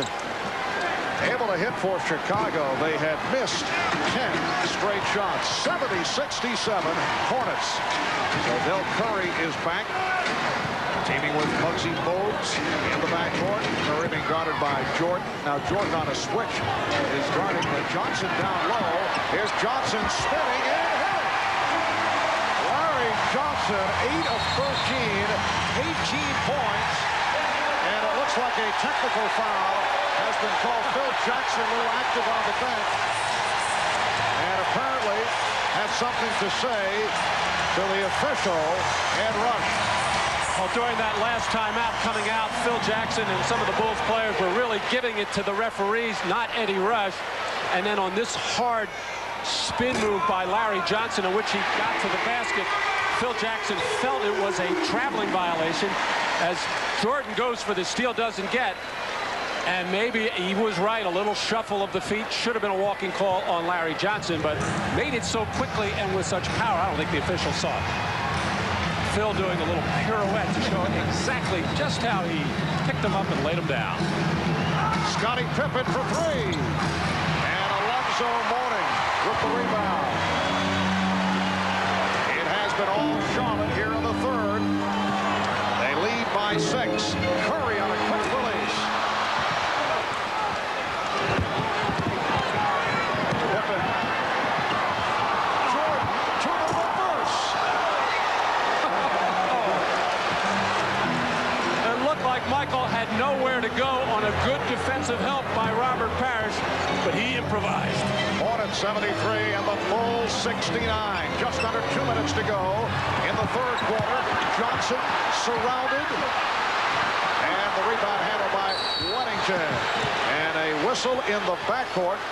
able to hit for Chicago. They had missed 10 straight shots. 70-67 Hornets. So Del Curry is back, teaming with Muggsy Bogues in the backcourt. Curry being guarded by Jordan. Now Jordan on a switch is guarding Johnson down low. Here's Johnson spinning and hitting. Larry Johnson, 8 of 13, 18 points. And it looks like a technical foul has been called. Phil Jackson a little active on the bench. And apparently has something to say to the official, Ed Rush. Well, during that last timeout coming out, Phil Jackson and some of the Bulls players were really giving it to the referees, not Eddie Rush. And then on this hard spin move by Larry Johnson, in which he got to the basket, Phil Jackson felt it was a traveling violation as Jordan goes for the steal, doesn't get. And maybe he was right. A little shuffle of the feet should have been a walking call on Larry Johnson, but made it so quickly and with such power, I don't think the official saw it. Phil doing a little pirouette to show exactly just how he picked him up and laid him down. Scottie Pippen for 3. And Alonzo Mourning with the rebound. It has been all Charlotte here in the third. They lead by 6. Curry on a quick release. Michael had nowhere to go on a good defensive help by Robert Parrish, but he improvised. Hornets 73 and the Bulls 69. Just under 2 minutes to go in the third quarter. Johnson surrounded. And the rebound handled by Wennington. And a whistle in the backcourt.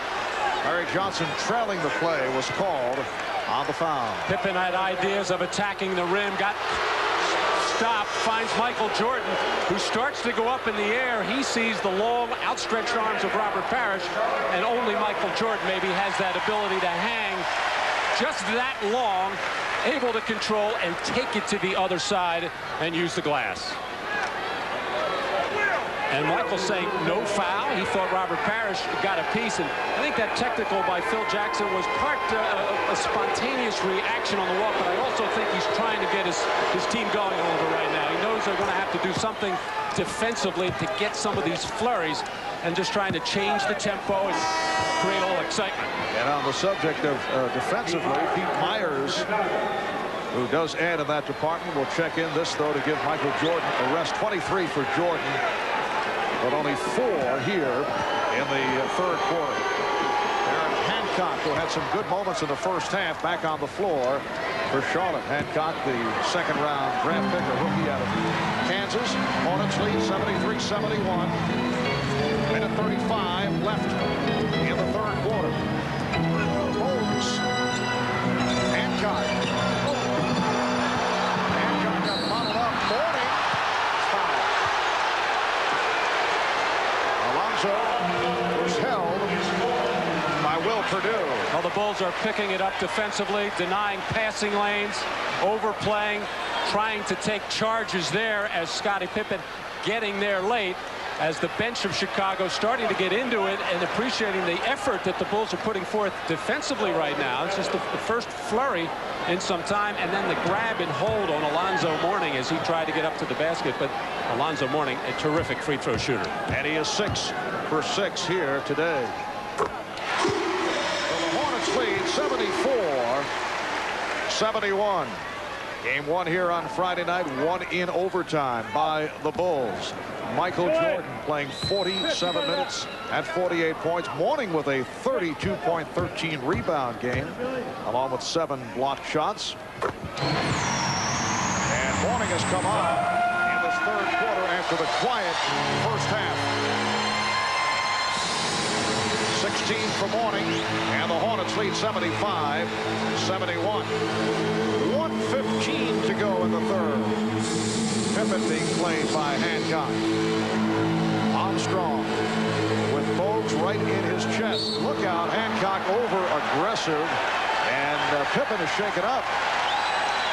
Larry Johnson trailing the play was called on the foul. Pippen had ideas of attacking the rim, got stopped, finds Michael Jordan, who starts to go up in the air. He sees the long, outstretched arms of Robert Parrish, and only Michael Jordan maybe has that ability to hang just that long, able to control and take it to the other side and use the glass. And Michael saying no foul. He thought Robert Parrish got a piece, and I think that technical by Phil Jackson was part a spontaneous reaction on the walk, but I also think he's trying to get his team going a little bit right now. He knows they're going to have to do something defensively to get some of these flurries, and just trying to change the tempo and create a little excitement. And on the subject of defensively, Pete Myers, who does add in that department, will check in this, though, to give Michael Jordan a rest. 23 for Jordan, but only 4 here in the third quarter. Aaron Hancock, who had some good moments in the first half, back on the floor for Charlotte. Hancock, the second-round draft pick, a rookie out of Kansas. Hornets lead 73-71. Minute 35 left in the third quarter. Bogues. Hancock. Hancock got bottled up. Mourning. Foul. Alonzo was held by Will Perdue. Well, the Bulls are picking it up defensively, denying passing lanes, overplaying, trying to take charges there as Scottie Pippen getting there late, as the bench of Chicago starting to get into it and appreciating the effort that the Bulls are putting forth defensively right now. It's just the first flurry in some time, and then the grab and hold on Alonzo Mourning as he tried to get up to the basket. But Alonzo Mourning, a terrific free throw shooter. And he is 6 for 6 here today. So the Hornets lead 74-71. Game 1 here on Friday night, 1 in overtime by the Bulls. Michael Jordan playing 47 minutes at 48 points. Mourning with a 32.13 rebound game, along with 7 blocked shots. And Mourning has come on in this third quarter after the quiet first half. 16 for Mourning, and the Hornets lead 75-71. 1:15 to go in the third. Pippen being played by Hancock. Armstrong with Bogues right in his chest. Look out, Hancock over aggressive, and Pippen is shaken up.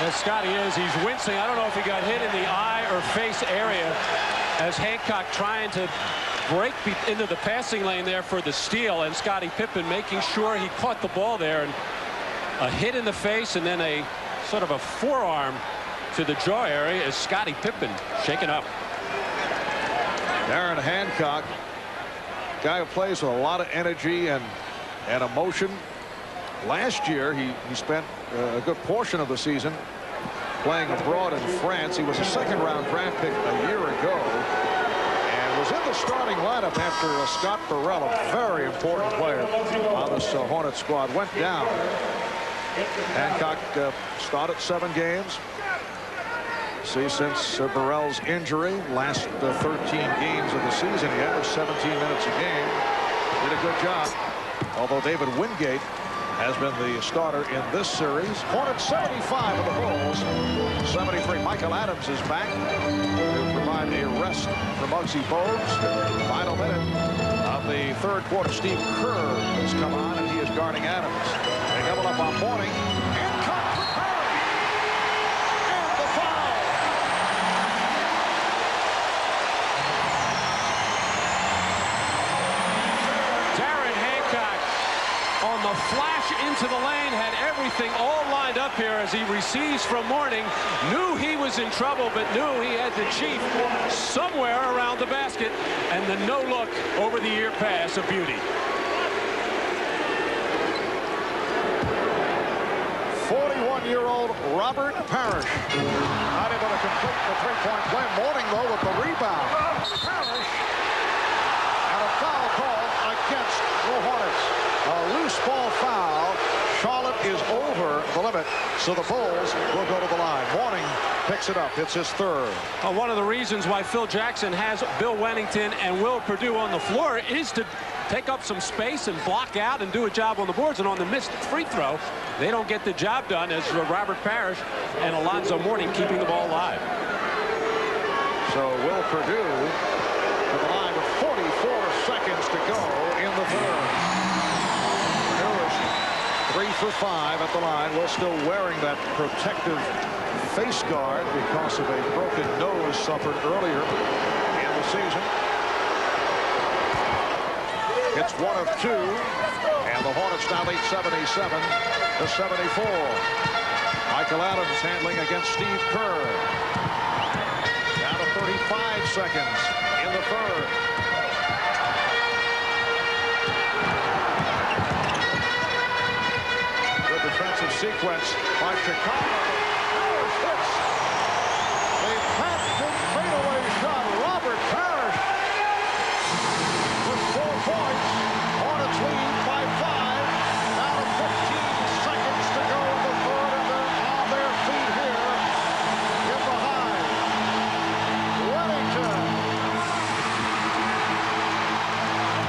As Scotty is, he's wincing. I don't know if he got hit in the eye or face area as Hancock trying to break into the passing lane there for the steal, and Scottie Pippen making sure he caught the ball there, and a hit in the face and then a sort of a forearm to the jaw area as Scottie Pippen shaken up. Darren Hancock, guy who plays with a lot of energy and emotion. Last year he spent a good portion of the season playing abroad in France. He was a second-round draft pick a year ago and was in the starting lineup after Scott Burrell, a very important player on this Hornet squad, went down. Hancock started 7 games. See, since Burrell's injury, last 13 games of the season, he averaged 17 minutes a game. Did a good job. Although David Wingate has been the starter in this series. Hornets 75 of the Bulls 73. Michael Adams is back to provide a rest for Muggsy Bogues. Final minute of the third quarter. Steve Kerr has come on, and he is guarding Adams. They double up on Mourning. Hancock for Curry. And the foul. Darren Hancock on the flash into the lane, had everything all lined up here as he receives from Mourning. Knew he was in trouble, but knew he had the chief somewhere around the basket, and the no-look over the ear pass, a beauty. 41-year-old Robert Parrish not able to complete the three-point play. Mourning, though, with the rebound. Parrish, and a foul called against the Hornets. A loose ball foul. Charlotte is over the limit, so the Bulls will go to the line. Mourning picks it up. It's his third. One of the reasons why Phil Jackson has Bill Wennington and Will Perdue on the floor is to take up some space and block out and do a job on the boards. And on the missed free throw, they don't get the job done as Robert Parrish and Alonzo Mourning keeping the ball alive. So Will Perdue to the line with 44 seconds to go in the third. Perdue is 3 for 5 at the line. Will still wearing that protective face guard because of a broken nose suffered earlier in the season. It's 1 of 2, and the Hornets now lead 77-74. Michael Adams handling against Steve Kerr. Down to 35 seconds in the third. Good defensive sequence by Chicago. Parrish hits. A patented fadeaway shot. Robert Parrish with 4 points. Hornets lead by 5. Now to 15 seconds to go in the third, and they're on their feet here in the high. Wellington.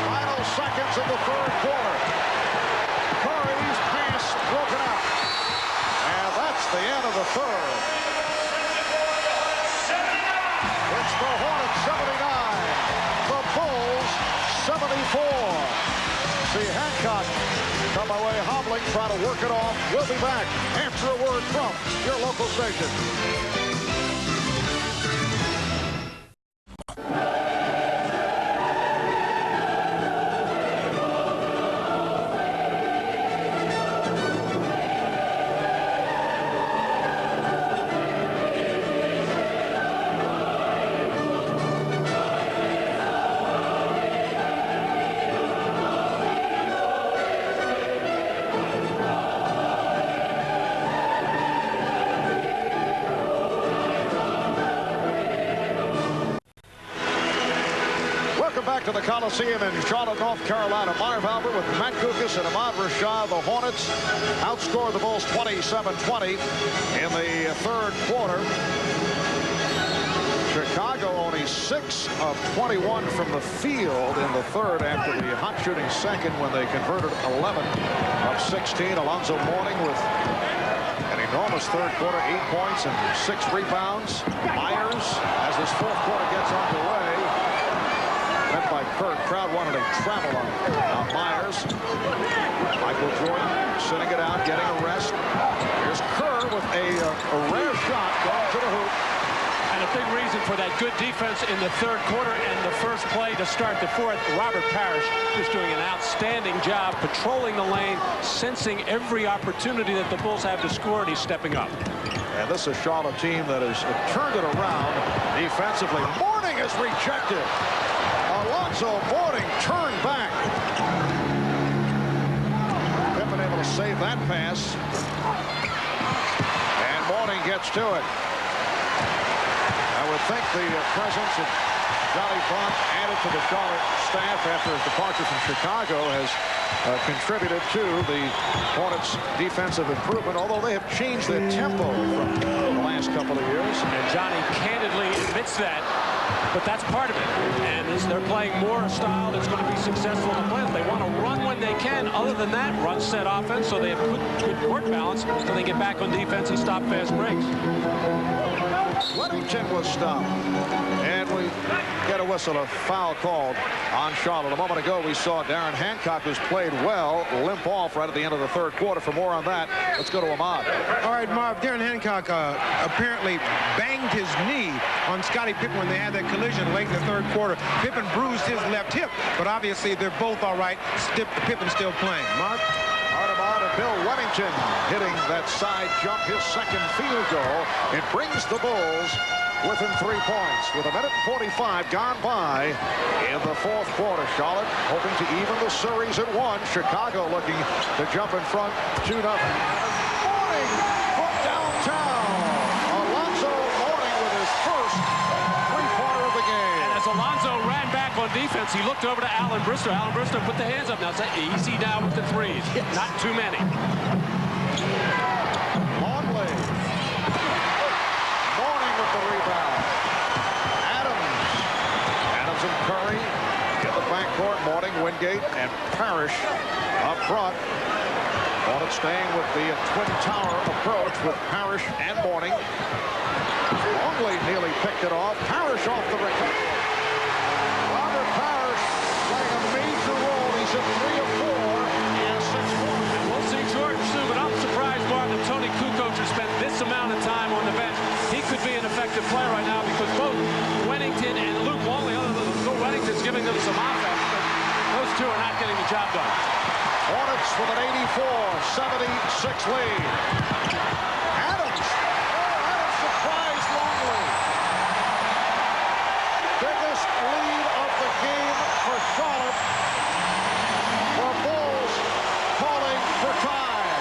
Final seconds of the third quarter. Curry's pass broken up. And that's the end of the third. It's the Hornets 79. The Bulls 74. See Hancock come away hobbling, try to work it off. We'll be back after a word from your local station. back to the Coliseum in Charlotte, North Carolina. Marv Albert with Matt Gukas and Ahmad Rashad. The Hornets outscored the Bulls 27-20 in the third quarter. Chicago only 6 of 21 from the field in the third after the hot shooting second when they converted 11 of 16. Alonzo Mourning with an enormous third quarter, 8 points and 6 rebounds. Myers, as this fourth quarter gets underway, met by Kirk. Crowd wanted a travel on Myers. Michael Jordan sitting it out, getting a rest. Here's Kerr with a rare shot going to the hoop. And a big reason for that good defense in the third quarter and the first play to start the fourth. Robert Parrish just doing an outstanding job patrolling the lane, sensing every opportunity that the Bulls have to score, and he's stepping up. And this is a Charlotte team that has turned it around defensively. Mourning is rejected. Alonzo Mourning turned back. Pippen able to save that pass. And Mourning gets to it. I would think the presence of Johnny Blunt added to the Charlotte staff after his departure from Chicago has contributed to the Hornets' defensive improvement, although they have changed their tempo from the last couple of years. And Johnny candidly admits that, but that's part of it. And they're playing more a style that's going to be successful in the playoffs. They want to run when they can. Other than that, run set offense, so they have good court balance, so they get back on defense and stop fast breaks. Weddington was stopped, and we get a whistle, a foul called on Charlotte. A moment ago, we saw Darren Hancock, who's played well, limp off right at the end of the third quarter. For more on that, let's go to Ahmad. All right, Marv, Darren Hancock apparently banged his knee on Scottie Pippen when they had that collision late in the third quarter. Pippen bruised his left hip, but obviously they're both all right. Pippen's still playing. Marv? Bill Weddington hitting that side jump, his second field goal. It brings the Bulls within 3 points with 1:45 gone by in the fourth quarter. Charlotte hoping to even the series at 1. Chicago looking to jump in front 2-0. Mourning from downtown. Alonzo Mourning with his first three-pointer of the game. And as Alonzo ran back on defense, he looked over to Alan Bristow. Alan Bristow put the hands up. Now it's easy now with the threes. Yes. Not too many. Longley. Mourning with the rebound. Adams and Curry in the backcourt. Mourning, Wingate, and Parrish up front. Hornets staying with the twin tower approach with Parrish and Mourning. Longley nearly picked it off. Parrish off the record. Robert Parrish playing a major role. He's at 3 of 4 and 6 points. And we'll see Jordan soon, but I'm surprised, Mark, that Tony Kukoc has spent this amount of time on the bench. He could be an effective player right now because both Weddington and Luke Longley, other than Luke Weddington's giving them some offense, but those two are not getting the job done. Hornets with an 84-76 lead. Adams surprised Longley. Biggest lead of the game for Charlotte. The Bulls calling for time.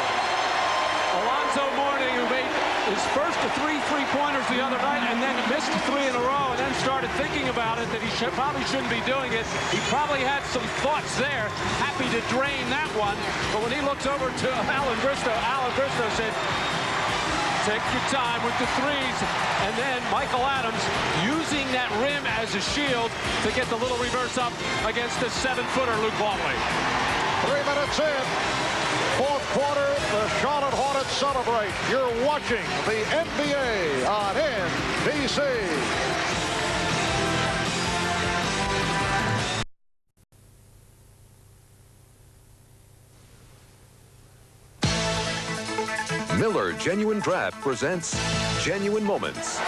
Alonzo Mourning, who made his first of 3 3-pointers the other night and then missed 3 in a row and then started thinking about it that he probably shouldn't be doing it. He probably had some thoughts there, happy to drain that one. But when he looks over to Alan Bristow said, take your time with the threes. And then Michael Adams using that rim as a shield to get the little reverse up against the 7-footer Luke Longley. 3 minutes in. Fourth quarter, the Charlotte Hornets celebrate. You're watching the NBA on NBC. Miller Genuine Draft presents Genuine Moments.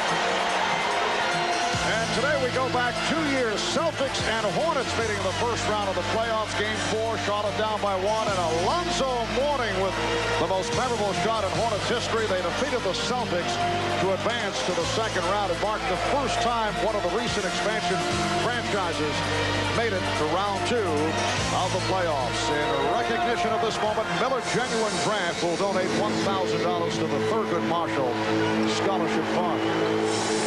And today we go back 2 years. Celtics and Hornets meeting in the first round of the playoffs. Game 4, Charlotte down by 1. And Alonzo Mourning with the most memorable shot in Hornets history. They defeated the Celtics to advance to the second round. It marked the first time one of the recent expansion franchises made it to round 2 of the playoffs. In recognition of this moment, Miller Genuine Draft will donate $1,000 to the Thurgood Marshall Scholarship Fund.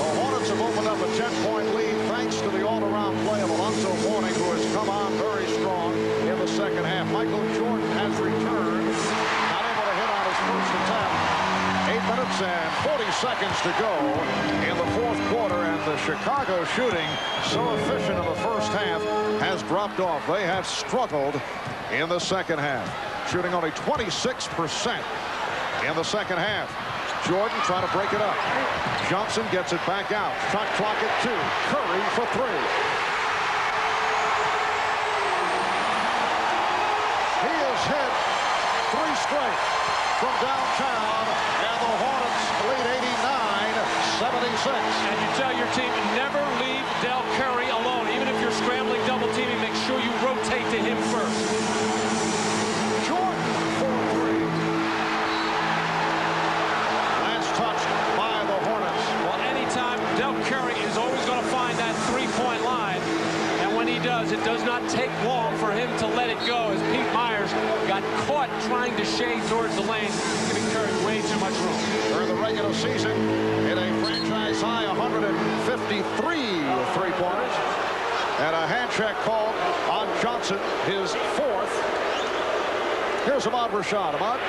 The Hornets have opened up a 10-point lead. thanks to the all-around play of Alonzo Mourning, who has come on very strong in the second half. Michael Jordan has returned, not able to hit on his first attempt. 8 minutes and 40 seconds to go in the fourth quarter, and the Chicago shooting, so efficient in the first half, has dropped off. They have struggled in the second half, shooting only 26% in the second half. Jordan trying to break it up. Johnson gets it back out. Shot clock at 2. Curry for 3. He has hit 3 straight from downtown, and the Hornets lead 89-76. And you tell your team, never leave Del Curry alone. Even if you're scrambling double teaming, make sure you rotate to him first. Jordan for 3. Last touch by the Hornets. Well, anytime Del Curry is always going to find that three-point line. And when he does, it does not take long for him to let it go, as Pete Myers got caught trying to shade towards the lane, giving Curry way too much room. During the regular season, hit a franchise high 153 three-pointers, and a hand check called on Johnson, his 4th. Here's Ahmad Rashad. Ahmad.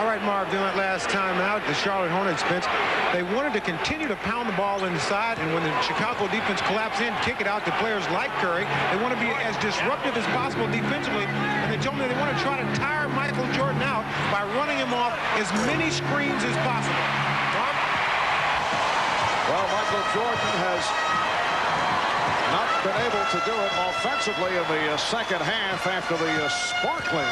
All right, Marv, during that last time out, the Charlotte Hornets bench, they wanted to continue to pound the ball inside, and when the Chicago defense collapsed in, kick it out to players like Curry. They want to be as disruptive as possible defensively, and they told me they want to try to tire Michael Jordan out by running him off as many screens as possible. Marv? Well, Michael Jordan has not been able to do it offensively in the second half after the sparkling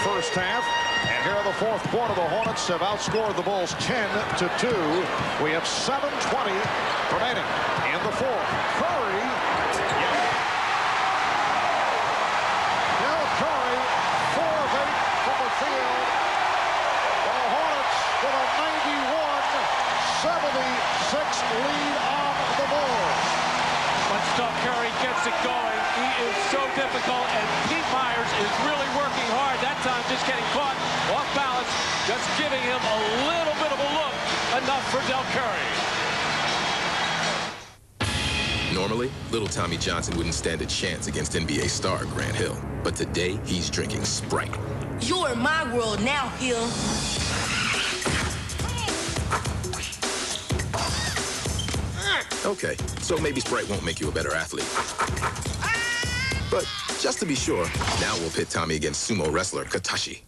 first half. And here in the fourth quarter, the Hornets have outscored the Bulls 10-2. We have 7:20 remaining in the fourth. Curry. Del Curry, 4 of 8 from the field. The Hornets with a 91-76 lead on the Bulls. Once Del Curry gets it going, he is so difficult, and Pete Myers is really working hard. That time just getting caught off balance, just giving him a little bit of a look, enough for Del Curry. Normally, little Tommy Johnson wouldn't stand a chance against NBA star Grant Hill. But today, he's drinking Sprite. You're in my world now, Hill. Okay, so maybe Sprite won't make you a better athlete. But just to be sure, now we'll pit Tommy against sumo wrestler Katashi.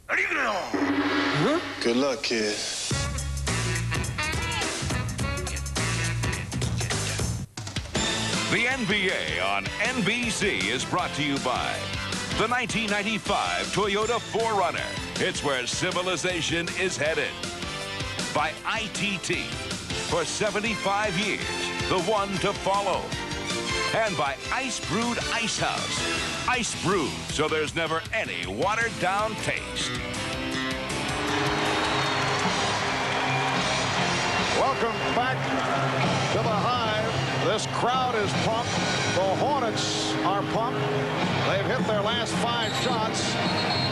Good luck, kid. The NBA on NBC is brought to you by the 1995 Toyota 4Runner. It's where civilization is headed. By ITT. For 75 years, the one to follow. And by Ice Brewed Ice House. Ice brewed, so there's never any watered-down taste. Welcome back to the Hive. This crowd is pumped. The Hornets are pumped. They've hit their last 5 shots.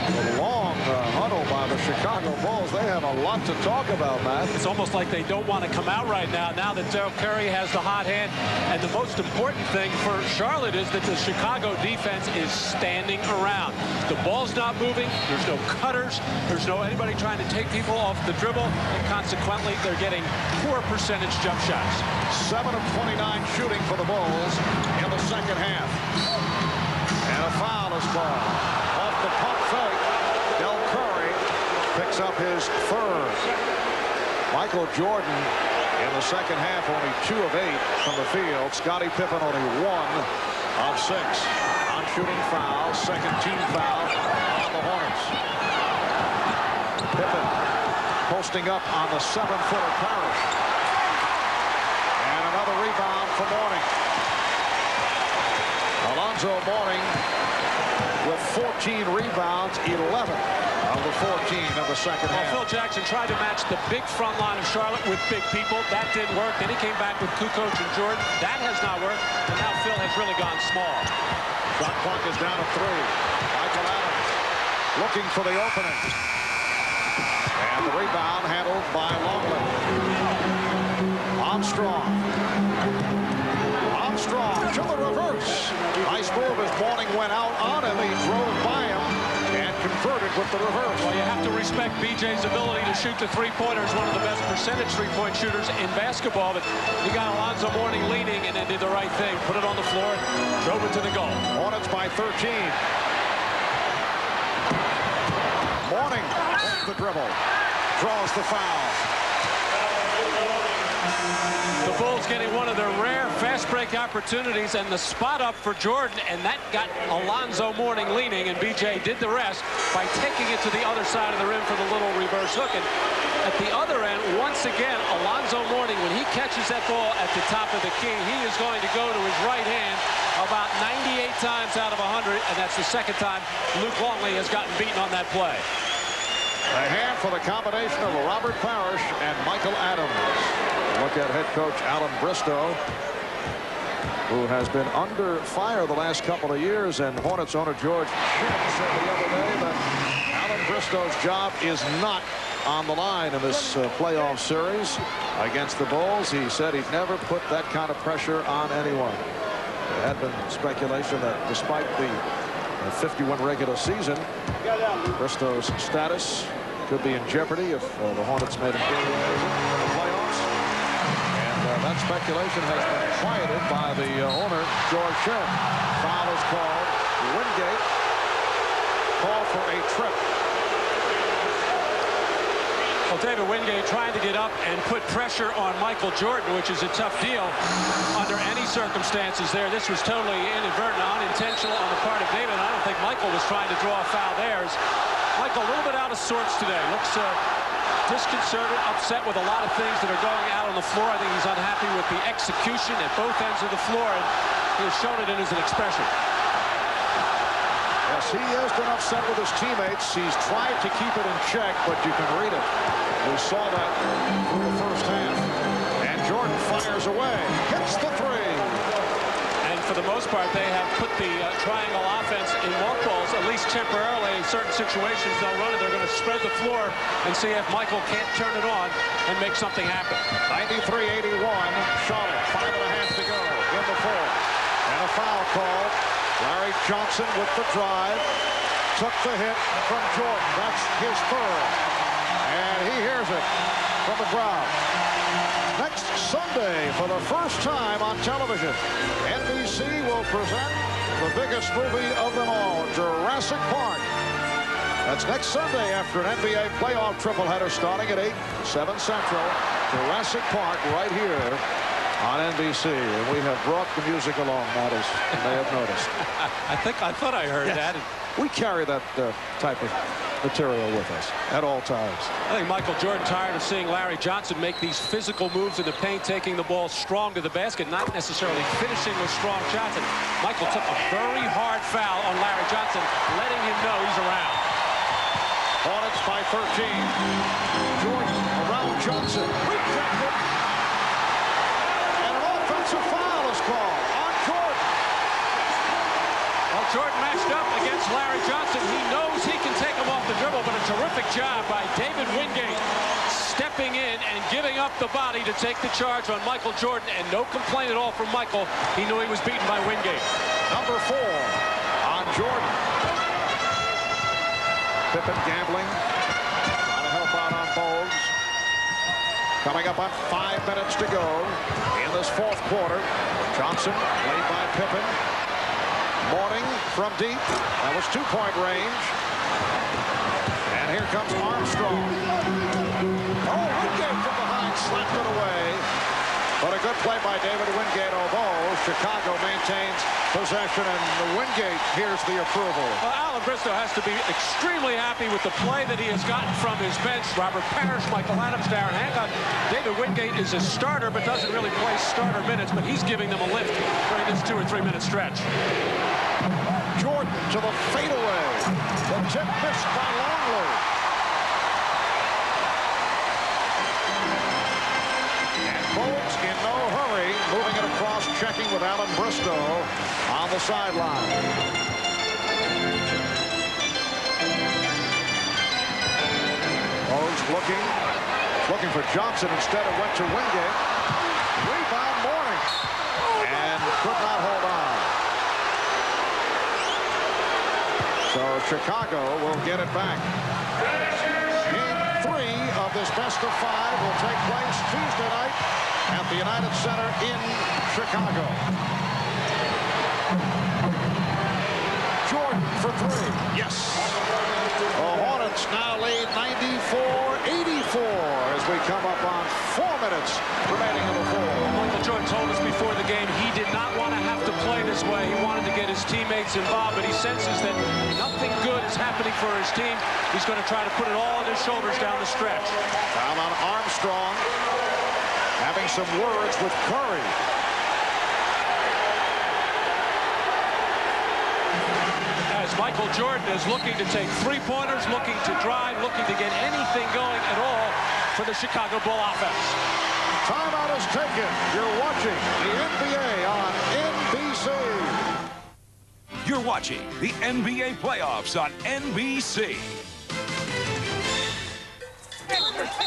A long huddle by the Chicago Bulls. They have a lot to talk about, Matt. It's almost like they don't want to come out right now that Del Curry has the hot hand. And the most important thing for Charlotte is that the Chicago defense is standing around. The ball's not moving. There's no cutters. There's no anybody trying to take people off the dribble. And consequently, they're getting poor percentage jump shots. 7 of 29 shooting for the Bulls in the second half. And a foul is called. Off the pump fake, Del Curry picks up his 3rd. Michael Jordan in the second half only 2 of 8 from the field. Scottie Pippen only 1 of 6 on shooting foul. Second team foul on the Hornets. Pippen posting up on the 7-footer Parrish. And another rebound for Mourning. Alonzo Mourning with 14 rebounds, 11 of the 14 of the second half. Phil Jackson tried to match the big front line of Charlotte with big people. That didn't work. Then he came back with Kukoc and Jordan. That has not worked. And now Phil has really gone small. Shot clock is down to 3. Michael Adams looking for the opening. And the rebound handled by Longley. Armstrong to the reverse. Patrick with the reverse. Well, you have to respect BJ's ability to shoot the three-pointer. He's one of the best percentage three-point shooters in basketball, but he got Alonzo Mourning leading and then did the right thing. Put it on the floor and drove it to the goal. Hornets by 13. Mourning off the dribble. Draws the foul. The Bulls getting one of their rare fast break opportunities and the spot up for Jordan, and that got Alonzo Mourning leaning, and BJ did the rest by taking it to the other side of the rim for the little reverse hook. And at the other end, once again, Alonzo Mourning, when he catches that ball at the top of the key, he is going to go to his right hand about 98 times out of 100, and that's the second time Luke Longley has gotten beaten on that play. A hand for the combination of Robert Parrish and Michael Adams. Look at head coach Alan Bristow, who has been under fire the last couple of years, and Hornets owner George Shinn said the other day that Alan Bristow's job is not on the line in this playoff series against the Bulls. He said he'd never put that kind of pressure on anyone. There had been speculation that despite the 51 regular season, Bristow's status could be in jeopardy if the Hornets made him in the playoffs. And that speculation has been quieted by the owner, George Shinn. Foul is called. Wingate called for a trip. Well, David Wingate trying to get up and put pressure on Michael Jordan, which is a tough deal under any circumstances there. This was totally inadvertent, unintentional on the part of David. I don't think Michael was trying to draw a foul there. Michael a little bit out of sorts today. Looks disconcerted, upset with a lot of things that are going out on the floor. I think he's unhappy with the execution at both ends of the floor, and he has shown it in his expression. Yes, he has been upset with his teammates. He's tried to keep it in check, but you can read it. We saw that in the first half. And Jordan fires away. Hits the three. And for the most part, they have put the triangle offense in mothballs, at least temporarily. In certain situations, they'll run it. They're going to spread the floor and see if Michael can't turn it on and make something happen. 93-81. Charlotte, 5.5 to go in the fourth. And a foul call. Larry Johnson with the drive. Took the hit from Jordan. That's his third. And he hears it from the crowd. Next Sunday, for the first time on television, NBC will present the biggest movie of them all, Jurassic Park. That's next Sunday after an NBA playoff tripleheader starting at 8, 7 Central. Jurassic Park right here on NBC, and we have brought the music along, Matt, as you may have noticed. I thought I heard that. We carry that type of material with us at all times. I think Michael Jordan tired of seeing Larry Johnson make these physical moves in the paint, taking the ball strong to the basket, not necessarily finishing with strong shots. And Michael took a very hard foul on Larry Johnson, letting him know he's around. Hornets by 13. Jordan around Johnson. Rejected. Offensive foul is called on Jordan. Well, Jordan matched up against Larry Johnson. He knows he can take him off the dribble, but a terrific job by David Wingate stepping in and giving up the body to take the charge on Michael Jordan, and no complaint at all from Michael. He knew he was beaten by Wingate. Number 4 on Jordan. Pippen gambling. Trying to help out on Bogues. Coming up on 5 minutes to go in this fourth quarter. Johnson played by Pippen. Mourning from deep. That was 2-point range. And here comes Armstrong. Oh, Wingate from behind slapped it away. But a good play by David Wingate, although Chicago maintains possession, and Wingate hears the approval. Well, Alan Bristow has to be extremely happy with the play that he has gotten from his bench. Robert Parrish, Michael Adams, Darren Hancock. David Wingate is a starter, but doesn't really play starter minutes, but he's giving them a lift during this 2 or 3 minute stretch. Jordan to the fadeaway. The tip missed by Longley. And Bogues in no hurry, moving it across, checking with Alan Bristow on the sideline. Bogues looking for Johnson. Instead it went to Wingate. Rebound Mourning. And could not hold on. So Chicago will get it back. Game 3 of this best of 5 will take place Tuesday night at the United Center in Chicago. Jordan for 3. Yes. The Hornets now lead 94-84 as we come up on 4 minutes remaining in the fourth. Michael Jordan told us before the game he did not want to have to play this way. He wanted to get his teammates involved, but he senses that nothing good is happening for his team. He's going to try to put it all on his shoulders down the stretch. Foul on Armstrong, having some words with Curry. As Michael Jordan is looking to take three-pointers, looking to drive, looking to get anything going at all for the Chicago Bull offense. Timeout is taken. You're watching the NBA on NBC. You're watching the NBA playoffs on NBC.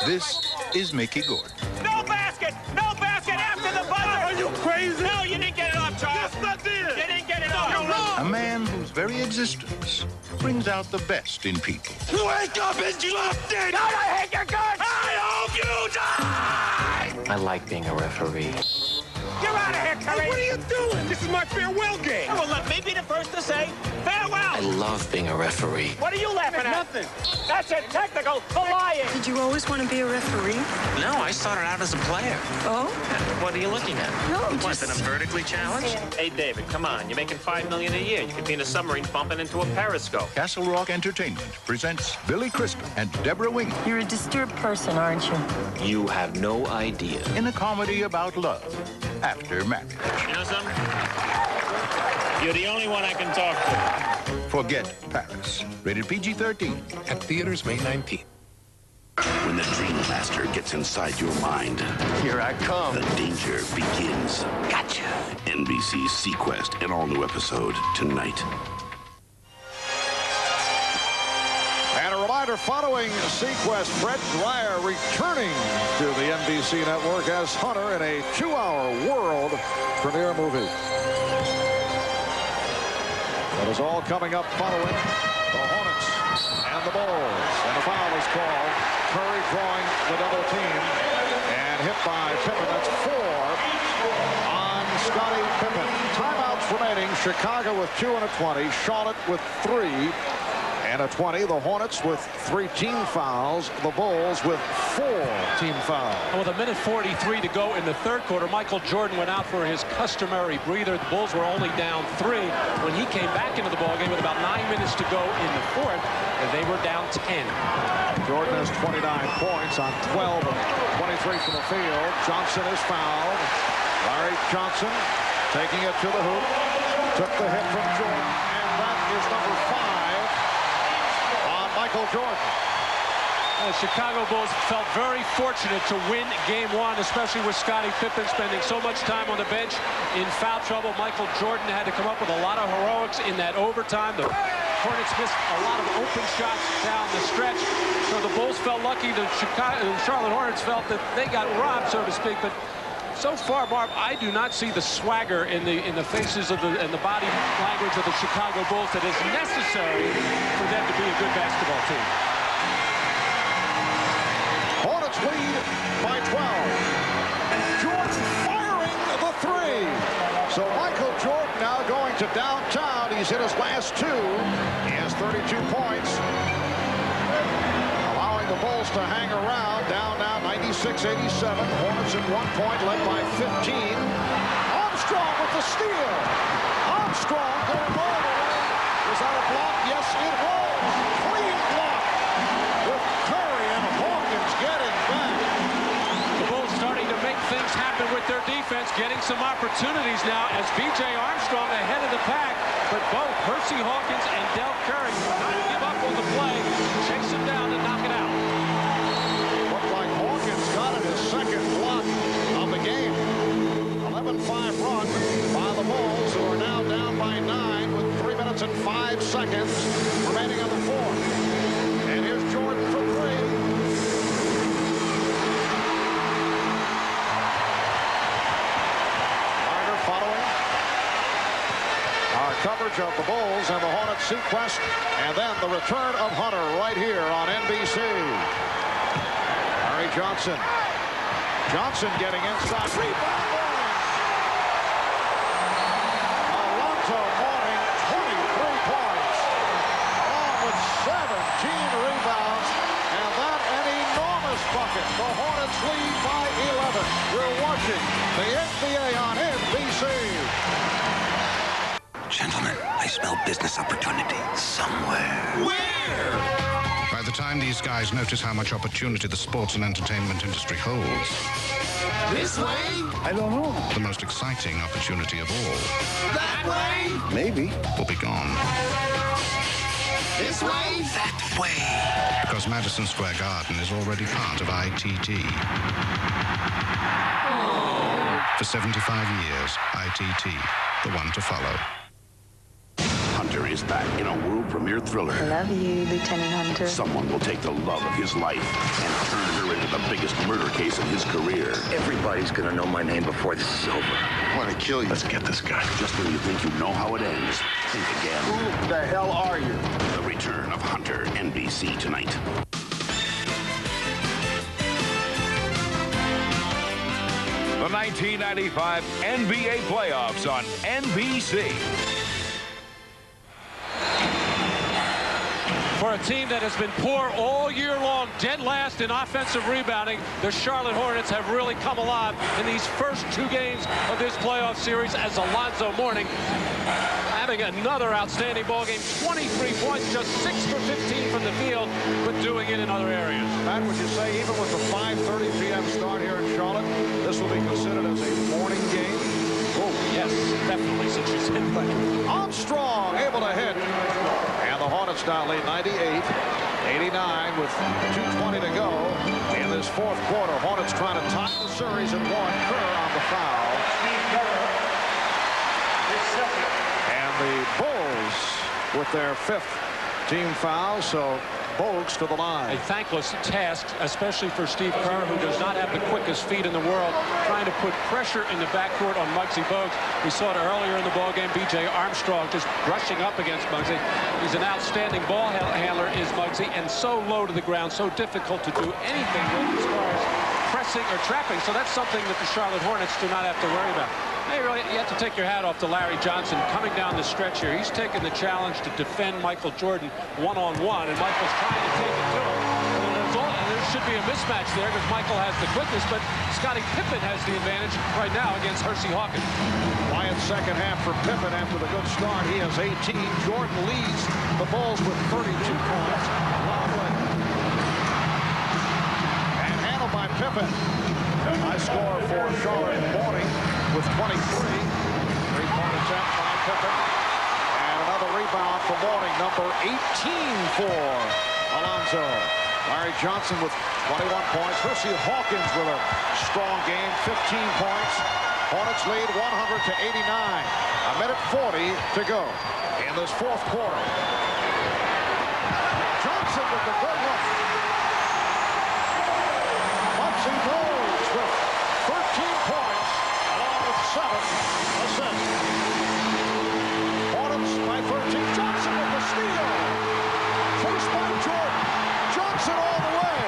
This is Mickey Gordon. No basket! No basket after the buzzer! Are you crazy? No, you didn't get it off, Charles. Yes, I did. You didn't get it off. You're wrong. A man whose very existence brings out the best in people. Wake up and drop dead! God, I hate your guts! I hope you die! I like being a referee. You're out of here, Curry! Hey, what are you doing? This is my farewell game. Oh, well, let me be the first to say farewell! I love being a referee. What are you laughing at? Nothing. That's a technical for lying. Did you always want to be a referee? No, I started out as a player. Oh? What are you looking at? No, What, just... that I'm vertically challenged? Hey, David, come on. You're making $5 million a year. You could be in a submarine bumping into a periscope. Castle Rock Entertainment presents Billy Crispin and Deborah Winger You're a disturbed person, aren't you? You have no idea. in a comedy about love after marriage. You know something? You're the only one I can talk to. Forget Paris. Rated PG-13. At theaters May 19th. When the Dream Master gets inside your mind, Here I come. the danger begins. Gotcha. NBC's Sequest, an all-new episode tonight. And a reminder, following Sequest, Brett Dreyer returning to the NBC network as Hunter in a 2-hour world premiere movie. That is all coming up following the Hornets and the Bulls. And a foul is called. Curry drawing the double team and hit by Pippen. That's 4 on Scottie Pippen. Timeouts remaining. Chicago with 2 and a 20. Charlotte with 3 and a 20. The Hornets with 3 team fouls. The Bulls with 4 team fouls. With a minute 43 to go in the third quarter, Michael Jordan went out for his customary breather. The Bulls were only down 3 when he came back into the ballgame with about 9 minutes to go in the fourth, and they were down 10. Jordan has 29 points on 12 of 23 from the field. Johnson is fouled. Larry Johnson taking it to the hoop. Took the hit from Jordan, and that is number 5 on Michael Jordan. The Chicago Bulls felt very fortunate to win Game 1, especially with Scottie Pippen spending so much time on the bench in foul trouble. Michael Jordan had to come up with a lot of heroics in that overtime. The Hornets missed a lot of open shots down the stretch, so the Bulls felt lucky. The Charlotte Hornets felt that they got robbed, so to speak. But so far, Barb, I do not see the swagger in the faces of the body language of the Chicago Bulls that is necessary for them to be a good basketball team. Hornets lead by 12. Jordan firing the 3. So Michael Jordan now going to downtown. He's hit his last 2. He has 32 points. Allowing the Bulls to hang around. Down now 96-87. Hornets at 1 point led by 15. Armstrong with the steal. Armstrong going all the way. Was that a block? Yes, it was. Clean block with Curry and Hawkins getting back. The Bulls starting to make things happen with their defense, getting some opportunities now as B.J. Armstrong ahead of the pack, but both Percy Hawkins and Del Curry not give up on the play, chase him down and knock it out. Looked like Hawkins got it, his second block of the game. 11-5 run by the Bulls, who are now down by 9 with 3 minutes and 5 seconds remaining on the fourth. And here's Jordan for 3. Following. Our coverage coverage of the Bulls and the Hornets sequest, and then the return of Hunter right here on NBC. Larry Johnson. Johnson getting inside. Rebound. Alonzo Mourning, 23 points, along with 17 rebounds, and that an enormous bucket. The Hornets lead by 11. We're watching the NBA on NBC. Gentlemen, I smell business opportunity somewhere. Where? By the time these guys notice how much opportunity the sports and entertainment industry holds. This way? I don't know. The most exciting opportunity of all. That way? Maybe. Will be gone. This way? That way. Because Madison Square Garden is already part of ITT. For 75 years, ITT, the one to follow. Hunter is back in a world premiere thriller. I love you, Lieutenant Hunter. Someone will take the love of his life and turn her into the biggest murder case of his career. Everybody's gonna know my name before this is over. I want to kill you. Let's get this guy. Just when you think you know how it ends, think again. Who the hell are you? The Return of Hunter, NBC tonight. The 1995 NBA playoffs on NBC. For a team that has been poor all year long, dead last in offensive rebounding, the Charlotte Hornets have really come alive in these first 2 games of this playoff series as Alonzo Mourning having another outstanding ball game. 23 points, just 6 for 15 from the field, but doing it in other areas. Matt, would you say even with the 5:30 p.m. start here in Charlotte, this will be considered as a morning game? Oh, yes, definitely, since you said that. Armstrong able to hit. And the Hornets now lead 98-89 with 2:20 to go in this fourth quarter. Hornets trying to tie the series at 1. Kerr on the foul. And the Bulls with their 5th team foul, so Bogues to the line. A thankless task, especially for Steve Kerr, who does not have the quickest feet in the world, trying to put pressure in the backcourt on Muggsy Bogues. We saw it earlier in the ballgame. B.J. Armstrong just brushing up against Muggsy. He's an outstanding ball handler, is Muggsy, and so low to the ground, so difficult to do anything with as far as pressing or trapping. So that's something that the Charlotte Hornets do not have to worry about. Hey, really, you have to take your hat off to Larry Johnson coming down the stretch here. He's taken the challenge to defend Michael Jordan one-on-one, and Michael's trying to take it to him. And there should be a mismatch there because Michael has the quickness, but Scottie Pippen has the advantage right now against Hersey Hawkins. Quiet second half for Pippen after the good start. He has 18. Jordan leads the Bulls with 32 points. And handled by Pippen. High score for Charlotte Mourning with 23. 3-point attempt by Pippen. And another rebound for Mourning, number 18 for Alonzo. Larry Johnson with 21 points. Hersey Hawkins with a strong game, 15 points. Hornets lead 100-89. A minute 40 to go in this fourth quarter. Johnson with the good look. Muggsy Bogues with 13 points, along with 7 assists. Hornets by 13. Johnson with the steal. First by Jordan. Johnson all the way.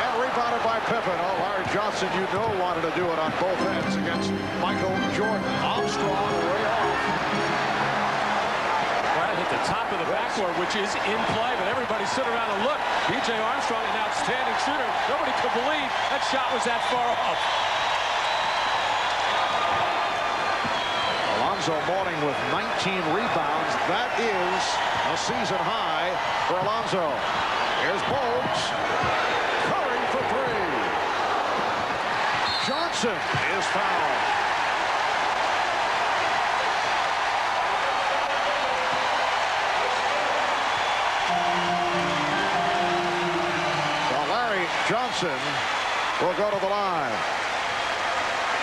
And rebounded by Pippen. Oh, Larry Johnson, you know, wanted to do it on both ends against Michael Jordan. Armstrong way off. Right at the top of the backcourt, which is in play, but everybody stood around and looked. B.J. Armstrong, an outstanding shooter. Nobody could believe that shot was that far off. Alonzo Mourning with 19 rebounds. That is a season high for Alonzo. Here's Bogues. Curry for 3. Johnson is fouled. So Larry Johnson will go to the line.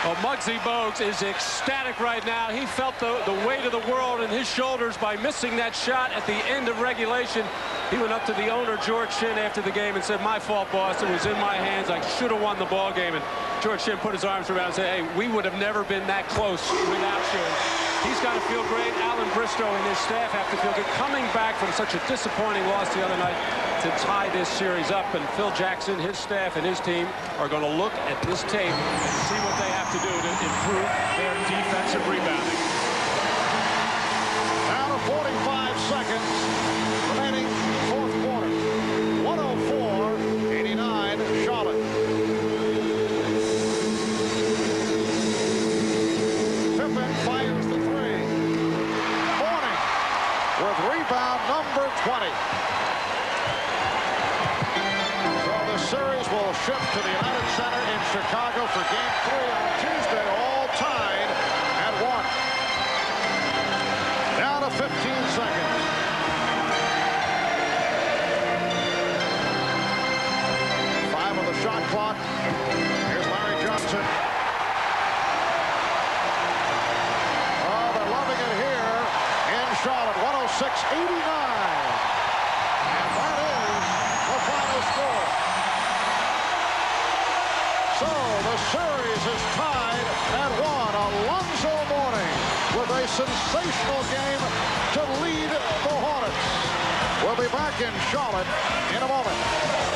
Well, Muggsy Bogues is ecstatic right now. He felt the weight of the world in his shoulders by missing that shot at the end of regulation. He went up to the owner, George Shinn, after the game and said, "My fault, boss. It was in my hands. I should have won the ball game." And George Shinn put his arms around and said, "Hey, we would have never been that close without you." He's got to feel great. Alan Bristow and his staff have to feel good. Coming back from such a disappointing loss the other night to tie this series up. And Phil Jackson, his staff, and his team are going to look at this tape and see what they have to do to improve their defensive rebounding. Down to 45 seconds remaining, fourth quarter. 104-89 Charlotte. Pippen fires the three. Mourning with rebound number 20. So the series will shift to the United Center in Chicago for Game 3 on Tuesday, all tied at 1. Down to 15 seconds. 5 on the shot clock. Here's Larry Johnson. Oh, they're loving it here in Charlotte. 106-89. And that is the final score. So the series is tied at 1. Alonzo Mourning with a sensational game to lead the Hornets. We'll be back in Charlotte in a moment.